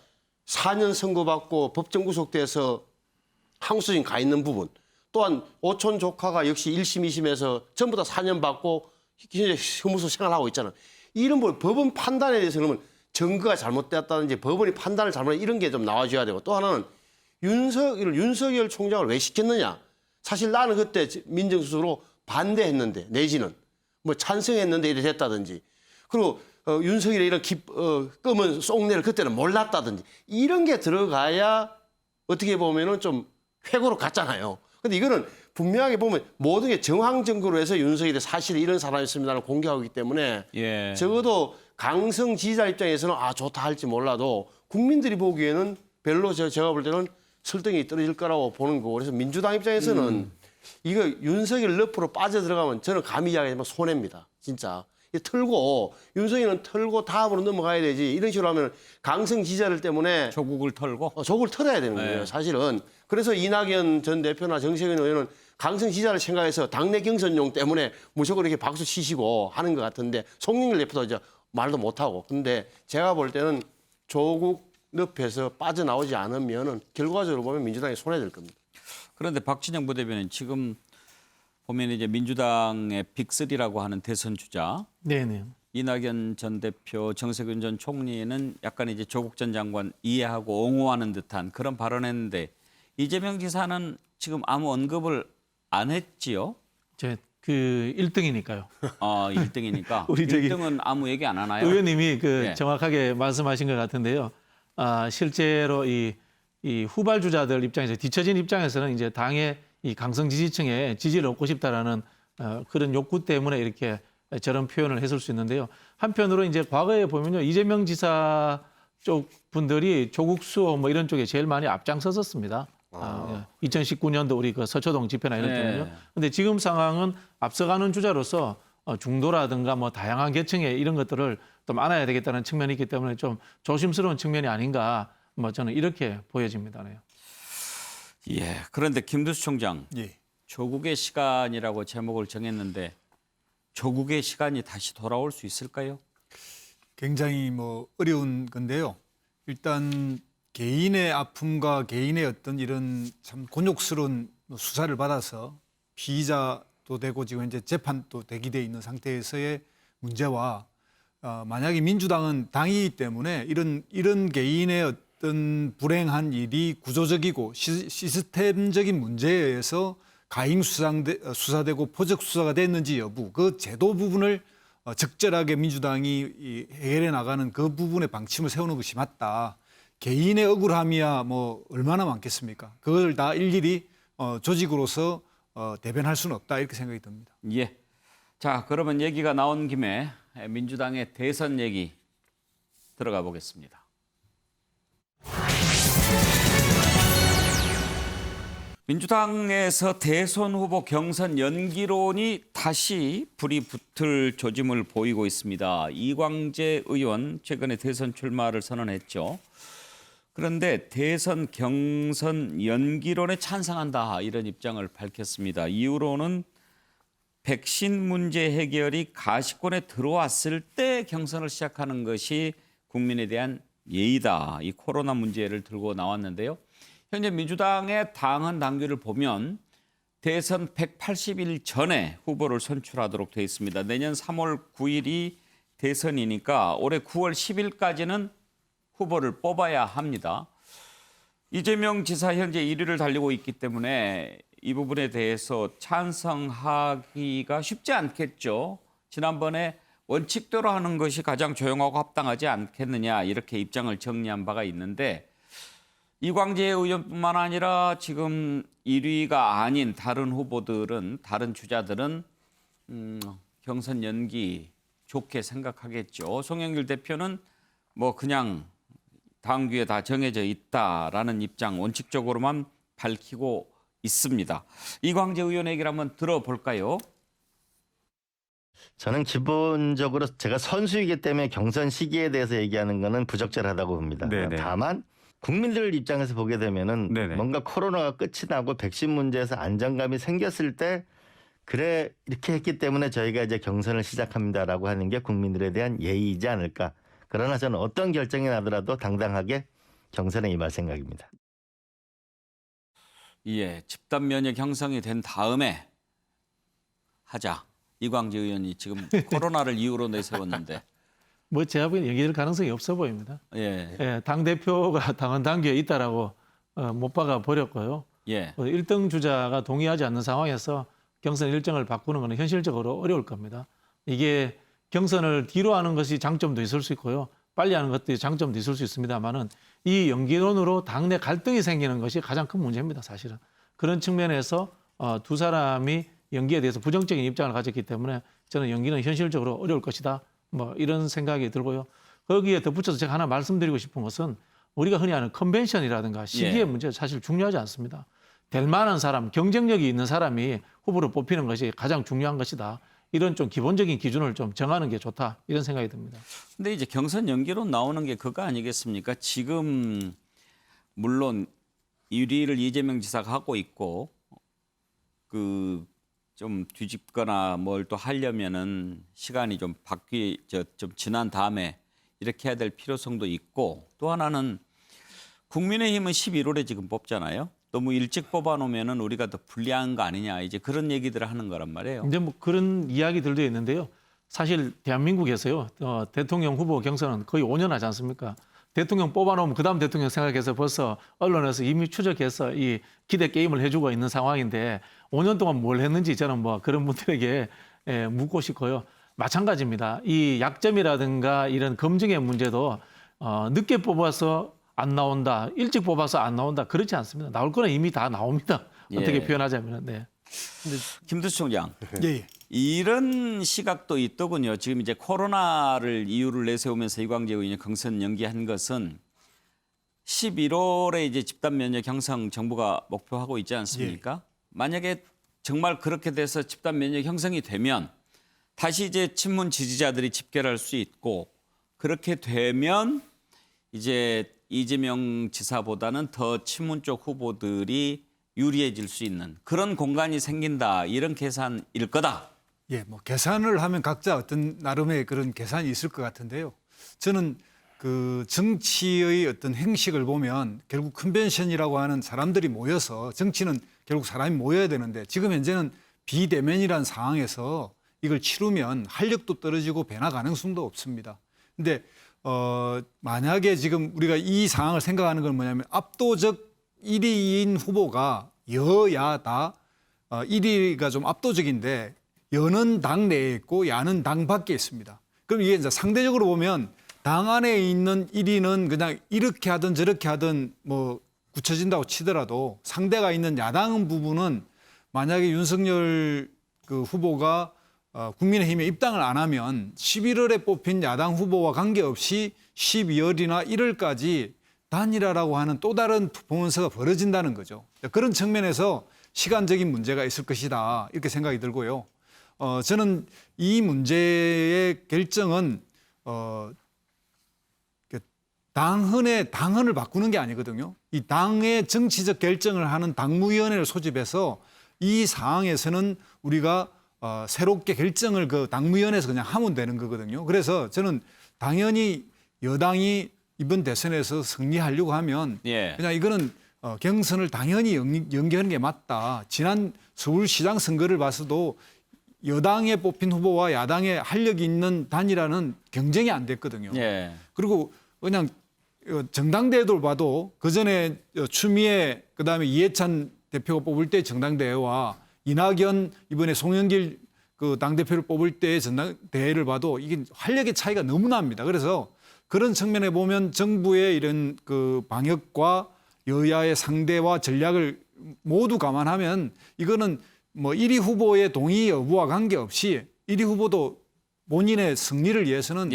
4년 선고받고 법정 구속돼서 항소심 가 있는 부분 또한 오촌 조카가 역시 1심, 2심에서 전부 다 4년 받고 혐오소 생활하고 있잖아. 이런 걸 법원 판단에 대해서 그러면 증거가 잘못되었다든지 법원이 판단을 잘못했다 이런 게 좀 나와줘야 되고 또 하나는 윤석열 총장을 왜 시켰느냐. 사실 나는 그때 민정수석으로 반대했는데 내지는 뭐 찬성했는데 이래 됐다든지 그리고 윤석열의 이런 검은 쏙내를 그때는 몰랐다든지 이런 게 들어가야 어떻게 보면은 좀 회고로 갔잖아요. 근데 이거는 분명하게 보면 모든 게 정황 증거로 해서 윤석열이 사실 이런 사람이었습니다를 공개하기 때문에 예. 적어도 강성 지지자 입장에서는 좋다 할지 몰라도 국민들이 보기에는 별로 제가 볼 때는 설득이 떨어질 거라고 보는 거고 그래서 민주당 입장에서는 이거 윤석열 러프로 빠져들어가면 저는 감히 이야기하지만 손해입니다. 진짜. 털고 윤석열은 털고 다음으로 넘어가야 되지 이런 식으로 하면 강성 지지자들 때문에 조국을 털고 조국을 털어야 되는 거예요. 네. 사실은. 그래서 이낙연 전 대표나 정세균 의원은 강성 지지자를 생각해서 당내 경선용 때문에 무조건 이렇게 박수 치시고 하는 것 같은데 송영길 대표도 이제 말도 못하고 근데 제가 볼 때는 조국 늪에서 빠져나오지 않으면은 결과적으로 보면 민주당이 손해될 겁니다. 그런데 박진영 부대변인 지금 보면 이제 민주당의 빅3라고 하는 대선 주자 네네. 이낙연 전 대표, 정세균 전 총리는 약간 이제 조국 전 장관 이해하고 옹호하는 듯한 그런 발언했는데 이재명 지사는 지금 아무 언급을 안 했지요? 제 그 1등이니까요. 1등이니까. 우리 저기 1등은 아무 얘기 안 하나요? 의원님이 예. 정확하게 말씀하신 것 같은데요. 실제로 이 후발 주자들 입장에서 뒤처진 입장에서는 이제 당의 이 강성 지지층의 지지를 얻고 싶다라는 그런 욕구 때문에 이렇게 저런 표현을 했을 수 있는데요. 한편으로 이제 과거에 보면요. 이재명 지사 쪽 분들이 조국 수호 뭐 이런 쪽에 제일 많이 앞장섰었습니다. 2019년도 우리 그 서초동 집회나 이런 네. 때는요. 근데 지금 상황은 앞서가는 주자로서 중도라든가 뭐 다양한 계층의 이런 것들을 좀 안아야 되겠다는 측면이 있기 때문에 좀 조심스러운 측면이 아닌가 뭐 저는 이렇게 보여집니다. 네. 예. 그런데 김두수 총장, 예. 조국의 시간이라고 제목을 정했는데 조국의 시간이 다시 돌아올 수 있을까요? 굉장히 뭐 어려운 건데요. 일단 개인의 아픔과 개인의 어떤 이런 참 곤욕스러운 수사를 받아서 피의자도 되고 지금 현재 재판도 대기돼 있는 상태에서의 문제와 만약에 민주당은 당이기 때문에 이런 개인의 어떤 불행한 일이 구조적이고 시스템적인 문제에 의해서 가임 수사되고 포적 수사가 됐는지 여부 그 제도 부분을 적절하게 민주당이 해결해 나가는 그 부분에 방침을 세우는 것이 맞다. 개인의 억울함이야 뭐 얼마나 많겠습니까? 그걸 다 일일이 조직으로서 대변할 수는 없다 이렇게 생각이 듭니다. 예. 자, 그러면 얘기가 나온 김에 민주당의 대선 얘기 들어가 보겠습니다. 민주당에서 대선 후보 경선 연기론이 다시 불이 붙을 조짐을 보이고 있습니다. 이광재 의원 최근에 대선 출마를 선언했죠. 그런데 대선 경선 연기론에 찬성한다 이런 입장을 밝혔습니다. 이유로는 백신 문제 해결이 가시권에 들어왔을 때 경선을 시작하는 것이 국민에 대한 예의다. 이 코로나 문제를 들고 나왔는데요. 현재 민주당의 당헌 당규를 보면 대선 180일 전에 후보를 선출하도록 되어 있습니다. 내년 3월 9일이 대선이니까 올해 9월 10일까지는 후보를 뽑아야 합니다. 이재명 지사 현재 1위를 달리고 있기 때문에 이 부분에 대해서 찬성하기가 쉽지 않겠죠. 지난번에 원칙대로 하는 것이 가장 조용하고 합당하지 않겠느냐 이렇게 입장을 정리한 바가 있는데 이광재 의원뿐만 아니라 지금 1위가 아닌 다른 후보들은 다른 주자들은 경선 연기 좋게 생각하겠죠. 송영길 대표는 뭐 그냥 당규에 다 정해져 있다라는 입장 원칙적으로만 밝히고 있습니다. 이광재 의원 얘기를 한번 들어볼까요? 저는 기본적으로 제가 선수이기 때문에 경선 시기에 대해서 얘기하는 거는 부적절하다고 봅니다. 네네. 다만 국민들 입장에서 보게 되면은 네네. 뭔가 코로나가 끝이 나고 백신 문제에서 안정감이 생겼을 때 그래 이렇게 했기 때문에 저희가 이제 경선을 시작합니다라고 하는 게 국민들에 대한 예의이지 않을까. 그러나 저는 어떤 결정이 나더라도 당당하게 경선에 임할 생각입니다. 예, 집단 면역 형성이 된 다음에 하자. 이광재 의원이 지금 코로나를 이유로 내세웠는데. 뭐 제가 보기엔 연기될 가능성이 없어 보입니다. 예. 예, 당대표가 당헌 당규에 있다라고 못 박아 버렸고요. 예. 1등 주자가 동의하지 않는 상황에서 경선 일정을 바꾸는 것은 현실적으로 어려울 겁니다. 이게 경선을 뒤로 하는 것이 장점도 있을 수 있고요. 빨리 하는 것도 장점도 있을 수 있습니다만은 이 연기론으로 당내 갈등이 생기는 것이 가장 큰 문제입니다. 사실은. 그런 측면에서 두 사람이 연기에 대해서 부정적인 입장을 가졌기 때문에 저는 연기는 현실적으로 어려울 것이다. 뭐 이런 생각이 들고요. 거기에 덧붙여서 제가 하나 말씀드리고 싶은 것은 우리가 흔히 하는 컨벤션이라든가 시기의 문제가 사실 중요하지 않습니다. 될 만한 사람, 경쟁력이 있는 사람이 후보로 뽑히는 것이 가장 중요한 것이다. 이런 좀 기본적인 기준을 좀 정하는 게 좋다. 이런 생각이 듭니다. 근데 이제 경선 연기론 나오는 게 그거 아니겠습니까? 지금 물론 1위를 이재명 지사가 하고 있고 그 좀 뒤집거나 뭘 또 하려면은 시간이 좀 좀 지난 다음에 이렇게 해야 될 필요성도 있고 또 하나는 국민의힘은 11월에 지금 뽑잖아요. 너무 일찍 뽑아놓으면은 우리가 더 불리한 거 아니냐 이제 그런 얘기들을 하는 거란 말이에요. 근데 뭐 그런 이야기들도 있는데요. 사실 대한민국에서요. 대통령 후보 경선은 거의 5년 하지 않습니까? 대통령 뽑아놓으면 그다음 대통령 생각해서 벌써 언론에서 이미 추적해서 이 기대 게임을 해주고 있는 상황인데 5년 동안 뭘 했는지 저는 뭐 그런 분들에게 묻고 싶고요. 마찬가지입니다. 이 약점이라든가 이런 검증의 문제도 늦게 뽑아서 안 나온다, 일찍 뽑아서 안 나온다 그렇지 않습니다. 나올 거는 이미 다 나옵니다. 어떻게 표현하자면. 네. 김두수 총장. 예. 이런 시각도 있더군요. 지금 이제 코로나를 이유를 내세우면서 이광재 의원이 경선 연기한 것은 11월에 이제 집단 면역 형성 정부가 목표하고 있지 않습니까? 만약에 정말 그렇게 돼서 집단 면역 형성이 되면 다시 이제 친문 지지자들이 집결할 수 있고 그렇게 되면 이제 이재명 지사보다는 더 친문 쪽 후보들이 유리해질 수 있는 그런 공간이 생긴다. 이런 계산일 거다. 예, 뭐 계산을 하면 각자 어떤 나름의 그런 계산이 있을 것 같은데요. 저는 그 정치의 어떤 행식을 보면 결국 컨벤션이라고 하는 사람들이 모여서 정치는 결국 사람이 모여야 되는데 지금 현재는 비대면이라는 상황에서 이걸 치르면 활력도 떨어지고 변화 가능성도 없습니다. 근데 만약에 지금 우리가 이 상황을 생각하는 건 뭐냐면 압도적 1위인 후보가 여야다 1위가 좀 압도적인데 여는 당 내에 있고 야는 당 밖에 있습니다. 그럼 이게 이제 상대적으로 보면 당 안에 있는 1위는 그냥 이렇게 하든 저렇게 하든 뭐 굳혀진다고 치더라도 상대가 있는 야당 부분은 만약에 윤석열 그 후보가 국민의힘에 입당을 안 하면 11월에 뽑힌 야당 후보와 관계없이 12월이나 1월까지 단일화라고 하는 또 다른 퍼포먼스가 벌어진다는 거죠. 그런 측면에서 시간적인 문제가 있을 것이다 이렇게 생각이 들고요. 저는 이 문제의 결정은 당헌을 바꾸는 게 아니거든요. 이 당의 정치적 결정을 하는 당무위원회를 소집해서 이 상황에서는 우리가 새롭게 결정을 그 당무위원회에서 그냥 하면 되는 거거든요. 그래서 저는 당연히 여당이 이번 대선에서 승리하려고 하면 그냥 이거는 경선을 당연히 연기하는 게 맞다. 지난 서울시장 선거를 봐서도 여당에 뽑힌 후보와 야당에 활력이 있는 단일화는 경쟁이 안 됐거든요. 그리고 그냥 정당대회도 봐도 그전에 추미애 그다음에 이해찬 대표가 뽑을 때 정당대회와 이낙연 이번에 송영길 그 당대표를 뽑을 때의 전당대회를 봐도 이게 활력의 차이가 너무 납니다. 그래서 그런 측면에 보면 정부의 이런 그 방역과 여야의 상대와 전략을 모두 감안하면 이거는 뭐 1위 후보의 동의 여부와 관계없이 1위 후보도 본인의 승리를 위해서는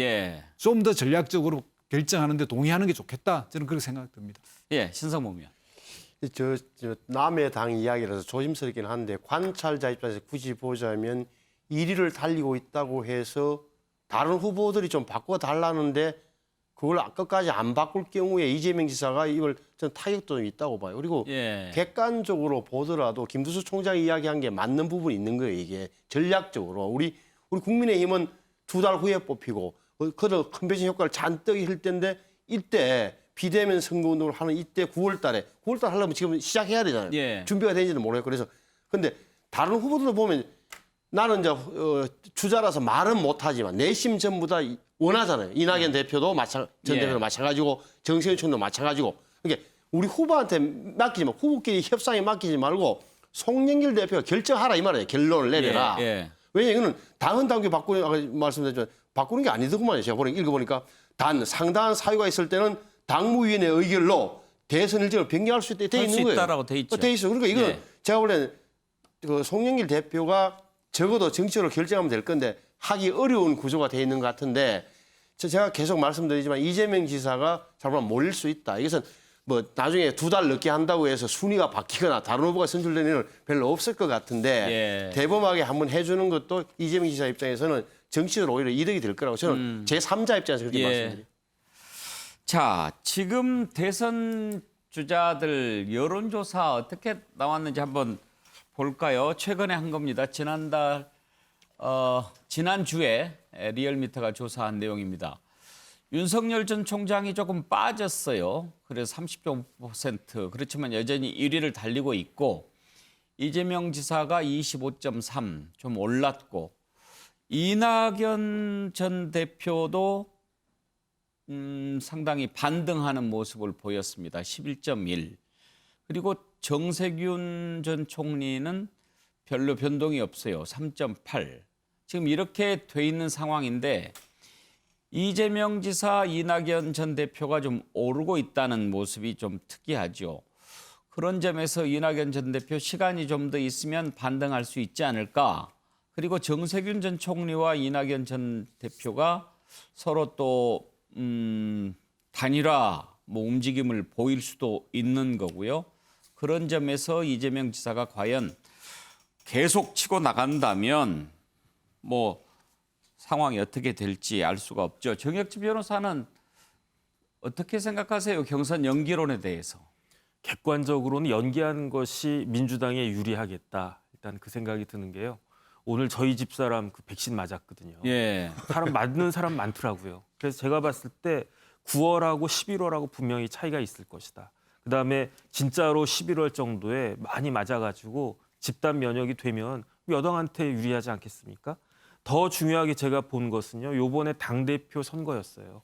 좀 더 전략적으로 결정하는데 동의하는 게 좋겠다. 저는 그렇게 생각됩니다. 예, 신성범 의원. 저 남의 당 이야기라서 조심스럽긴 한데 관찰자 입장에서 굳이 보자면 1위를 달리고 있다고 해서 다른 후보들이 좀 바꿔달라는데 그걸 끝까지 안 바꿀 경우에 이재명 지사가 이걸 전 타격도 있다고 봐요. 그리고 객관적으로 보더라도 김두수 총장이 이야기한 게 맞는 부분이 있는 거예요. 이게 전략적으로 우리 국민의힘은 2달 후에 뽑히고 그런 컨벤션 효과를 잔뜩 할 때인데 이때 비대면 선거운동을 하는 이때 9월 달에 하려면 지금 시작해야 되잖아요. 준비가 되는지는 모르겠고 그래서 근데 다른 후보들도 보면 나는 이제 주자라서 말은 못하지만 내심 전부 다 원하잖아요. 이낙연 대표도 전 대표도 마찬가지고 정세현 총도 마찬가지고. 그러니까 우리 후보한테 맡기지 말고 후보끼리 협상에 맡기지 말고 송영길 대표가 결정하라 이 말이에요. 결론을 내려라. 왜냐하면 이거는 당헌 당규 바꾸는 아까 말씀드렸지만 바꾸는 게 아니더구만요. 제가 읽어보니까 단 상당한 사유가 있을 때는 당무위원회 의결로 대선 일정을 변경할 수 있다 돼 있는 거예요. 있다라고 돼 있죠. 돼 있어. 그러니까 이거는 제가 볼 때는 그 송영길 대표가 적어도 정치적으로 결정하면 될 건데 하기 어려운 구조가 돼 있는 것 같은데 제가 계속 말씀드리지만 이재명 지사가 잘못하면 몰릴 수 있다. 이것은 뭐 나중에 2달 늦게 한다고 해서 순위가 바뀌거나 다른 후보가 선출되는 일은 별로 없을 것 같은데 대범하게 한번 해주는 것도 이재명 지사 입장에서는 정치적으로 오히려 이득이 될 거라고 저는 제3자 입장에서 그렇게 말씀드립니다. 자, 지금 대선 주자들 여론조사 어떻게 나왔는지 한번 볼까요? 최근에 한 겁니다. 지난주에 리얼미터가 조사한 내용입니다. 윤석열 전 총장이 조금 빠졌어요. 그래서 30.5%. 그렇지만 여전히 1위를 달리고 있고 이재명 지사가 25.3 좀 올랐고 이낙연 전 대표도 상당히 반등하는 모습을 보였습니다. 11.1. 그리고 정세균 전 총리는 별로 변동이 없어요. 3.8. 지금 이렇게 돼 있는 상황인데 이재명 지사, 이낙연 전 대표가 좀 오르고 있다는 모습이 좀 특이하죠. 그런 점에서 이낙연 전 대표 시간이 좀 더 있으면 반등할 수 있지 않을까. 그리고 정세균 전 총리와 이낙연 전 대표가 서로 또 단일화 움직임을 보일 수도 있는 거고요. 그런 점에서 이재명 지사가 과연 계속 치고 나간다면 뭐 상황이 어떻게 될지 알 수가 없죠. 정혁진 변호사는 어떻게 생각하세요? 경선 연기론에 대해서. 객관적으로는 연기하는 것이 민주당에 유리하겠다. 일단 그 생각이 드는 게요. 오늘 저희 집사람 그 백신 맞았거든요. 예. 사람 맞는 사람 많더라고요. 그래서 제가 봤을 때 9월하고 11월하고 분명히 차이가 있을 것이다. 그다음에 진짜로 11월 정도에 많이 맞아가지고 집단 면역이 되면 여당한테 유리하지 않겠습니까? 더 중요하게 제가 본 것은요. 이번에 당대표 선거였어요.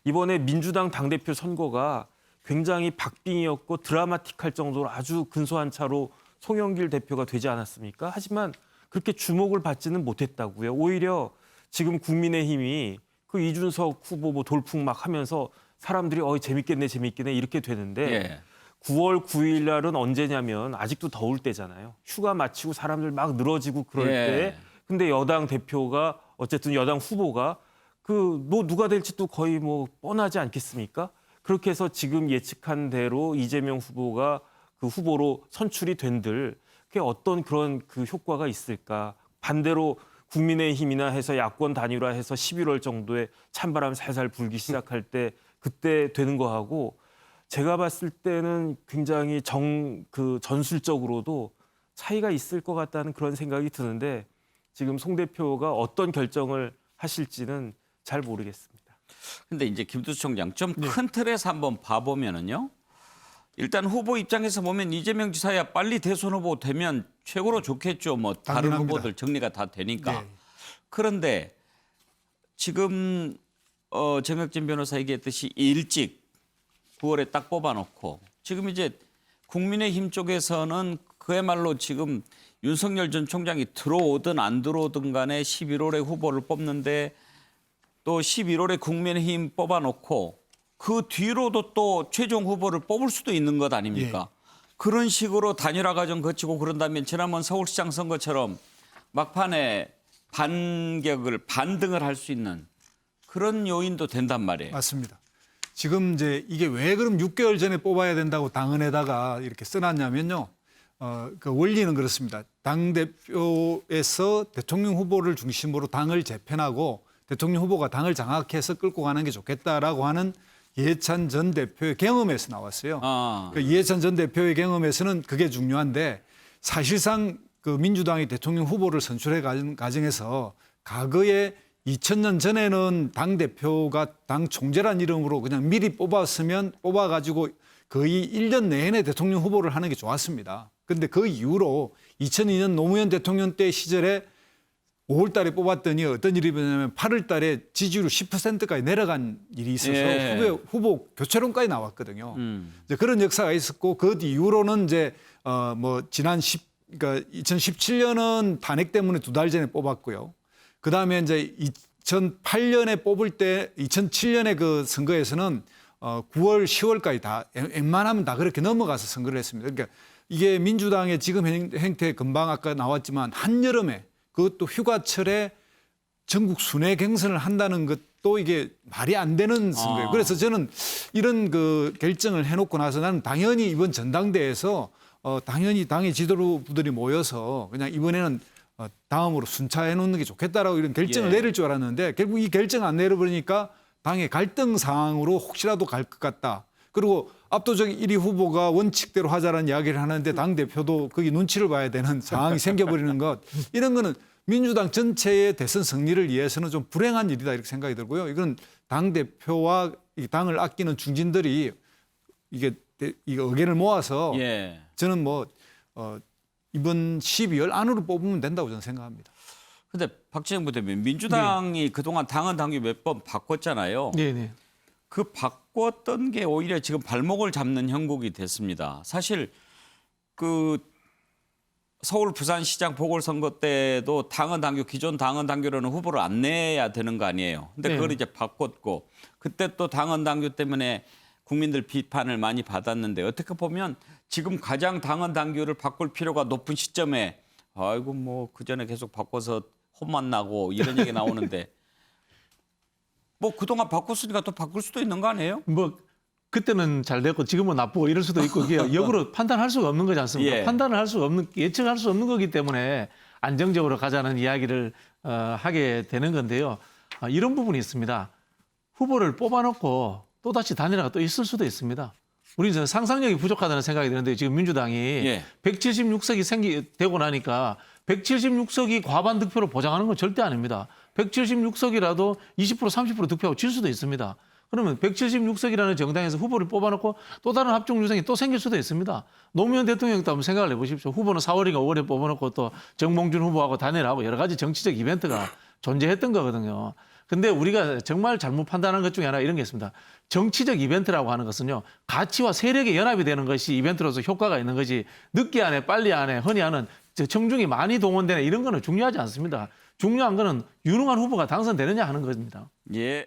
이번에 민주당 당대표 선거가 굉장히 박빙이었고 드라마틱할 정도로 아주 근소한 차로 송영길 대표가 되지 않았습니까? 하지만 그렇게 주목을 받지는 못했다고요. 오히려 지금 국민의힘이 그 이준석 후보 뭐 돌풍 막 하면서 사람들이 재밌겠네 이렇게 되는데 9월 9일 날은 언제냐면 아직도 더울 때잖아요. 휴가 마치고 사람들 막 늘어지고 그럴 때 근데 여당 대표가 어쨌든 여당 후보가 뭐 누가 될지 또 거의 뭐 뻔하지 않겠습니까? 그렇게 해서 지금 예측한 대로 이재명 후보가 그 후보로 선출이 된들 그게 어떤 그런 그 효과가 있을까? 반대로 국민의힘이나 해서 야권 단일화해서 11월 정도에 찬바람 살살 불기 시작할 때 그때 되는 거하고 제가 봤을 때는 굉장히 전술적으로도 차이가 있을 것 같다는 그런 생각이 드는데 지금 송 대표가 어떤 결정을 하실지는 잘 모르겠습니다. 근데 이제 김두수 총장 좀 큰 틀에서 한번 봐보면은요. 일단 후보 입장에서 보면 이재명 지사야 빨리 대선 후보 되면 최고로 좋겠죠. 뭐 다른 당연합니다. 후보들 정리가 다 되니까. 그런데 지금 정혁진 변호사 얘기했듯이 일찍 9월에 딱 뽑아놓고 지금 이제 국민의힘 쪽에서는 그야말로 지금 윤석열 전 총장이 들어오든 안 들어오든 간에 11월에 후보를 뽑는데 또 11월에 국민의힘 뽑아놓고 그 뒤로도 또 최종 후보를 뽑을 수도 있는 것 아닙니까? 그런 식으로 단일화 과정 거치고 그런다면 지난번 서울시장 선거처럼 막판에 반등을 할 수 있는 그런 요인도 된단 말이에요. 맞습니다. 지금 이제 이게 왜 그럼 6개월 전에 뽑아야 된다고 당헌에다가 이렇게 써놨냐면요. 그 원리는 그렇습니다. 당대표에서 대통령 후보를 중심으로 당을 재편하고 대통령 후보가 당을 장악해서 끌고 가는 게 좋겠다라고 하는 이해찬 전 대표의 경험에서 나왔어요. 그 이해찬 전 대표의 경험에서는 그게 중요한데 사실상 그 민주당이 대통령 후보를 선출해 가는 과정에서 과거에 2000년 전에는 당대표가 당 총재란 이름으로 그냥 미리 뽑아가지고 거의 1년 내내 대통령 후보를 하는 게 좋았습니다. 그런데 그 이후로 2002년 노무현 대통령 때 시절에 5월 달에 뽑았더니 어떤 일이 벌어졌냐면 8월 달에 지지율 10%까지 내려간 일이 있어서 후보 교체론까지 나왔거든요. 이제 그런 역사가 있었고 그 이후로는 이제 그러니까 2017년은 탄핵 때문에 2달 전에 뽑았고요. 그 다음에 이제 2008년에 뽑을 때 2007년에 그 선거에서는 9월, 10월까지 다 웬만하면 다 그렇게 넘어가서 선거를 했습니다. 그러니까 이게 민주당의 지금 행태 금방 아까 나왔지만 한여름에 그것도 휴가철에 전국 순회 경선을 한다는 것도 이게 말이 안 되는 선거예요. 그래서 저는 이런 그 결정을 해놓고 나서 나는 당연히 이번 전당대회에서 당연히 당의 지도부들이 모여서 그냥 이번에는 다음으로 순차해 놓는 게 좋겠다라고 이런 결정을 내릴 줄 알았는데 결국 이 결정 안 내려버리니까 당의 갈등 상황으로 혹시라도 갈 것 같다. 그리고 압도적 1위 후보가 원칙대로 하자라는 이야기를 하는데 당대표도 거기 눈치를 봐야 되는 상황이 생겨버리는 것. 이런 거는 민주당 전체의 대선 승리를 위해서는 좀 불행한 일이다 이렇게 생각이 들고요. 이건 당대표와 이 당을 아끼는 중진들이 이게 의견을 모아서 저는 뭐 이번 12월 안으로 뽑으면 된다고 저는 생각합니다. 근데 박지영 부대변인, 민주당이 그동안 당헌 당규 몇 번 바꿨잖아요. 네네. 그 바꿨던 게 오히려 지금 발목을 잡는 형국이 됐습니다. 사실 그 서울 부산시장 보궐선거 때도 당헌 당규, 기존 당헌 당규로는 후보를 안 내야 되는 거 아니에요. 근데 그걸 이제 바꿨고 그때 또 당헌 당규 때문에 국민들 비판을 많이 받았는데 어떻게 보면 지금 가장 당헌 당규를 바꿀 필요가 높은 시점에 아이고 뭐 그전에 계속 바꿔서 혼만 나고 이런 얘기 나오는데 뭐 그동안 바꿨으니까 또 바꿀 수도 있는 거 아니에요? 뭐 그때는 잘 됐고 지금은 나쁘고 이럴 수도 있고 이게 역으로 판단할 수가 없는 거지 않습니까? 판단을 할 수가 없는, 예측할 수 없는 거기 때문에 안정적으로 가자는 이야기를 하게 되는 건데요. 이런 부분이 있습니다. 후보를 뽑아놓고 또다시 단일화가 또 있을 수도 있습니다. 우리는 상상력이 부족하다는 생각이 드는데 지금 민주당이 176석이 되고 나니까 176석이 과반 득표로 보장하는 건 절대 아닙니다. 176석이라도 20% 30% 득표하고 질 수도 있습니다. 그러면 176석이라는 정당에서 후보를 뽑아놓고 또 다른 합종 유상이 또 생길 수도 있습니다. 노무현 대통령도 한번 생각을 해보십시오. 후보는 4월인가 5월에 뽑아놓고 또 정몽준 후보하고 단일화하고 여러 가지 정치적 이벤트가 존재했던 거거든요. 근데 우리가 정말 잘못 판단한 것 중에 하나 이런 게 있습니다. 정치적 이벤트라고 하는 것은요, 가치와 세력의 연합이 되는 것이 이벤트로서 효과가 있는 것이 늦게 하네, 빨리 하네, 흔히 하는 청중이 많이 동원되네 이런 거는 중요하지 않습니다. 중요한 거는 유능한 후보가 당선되느냐 하는 겁니다. 예.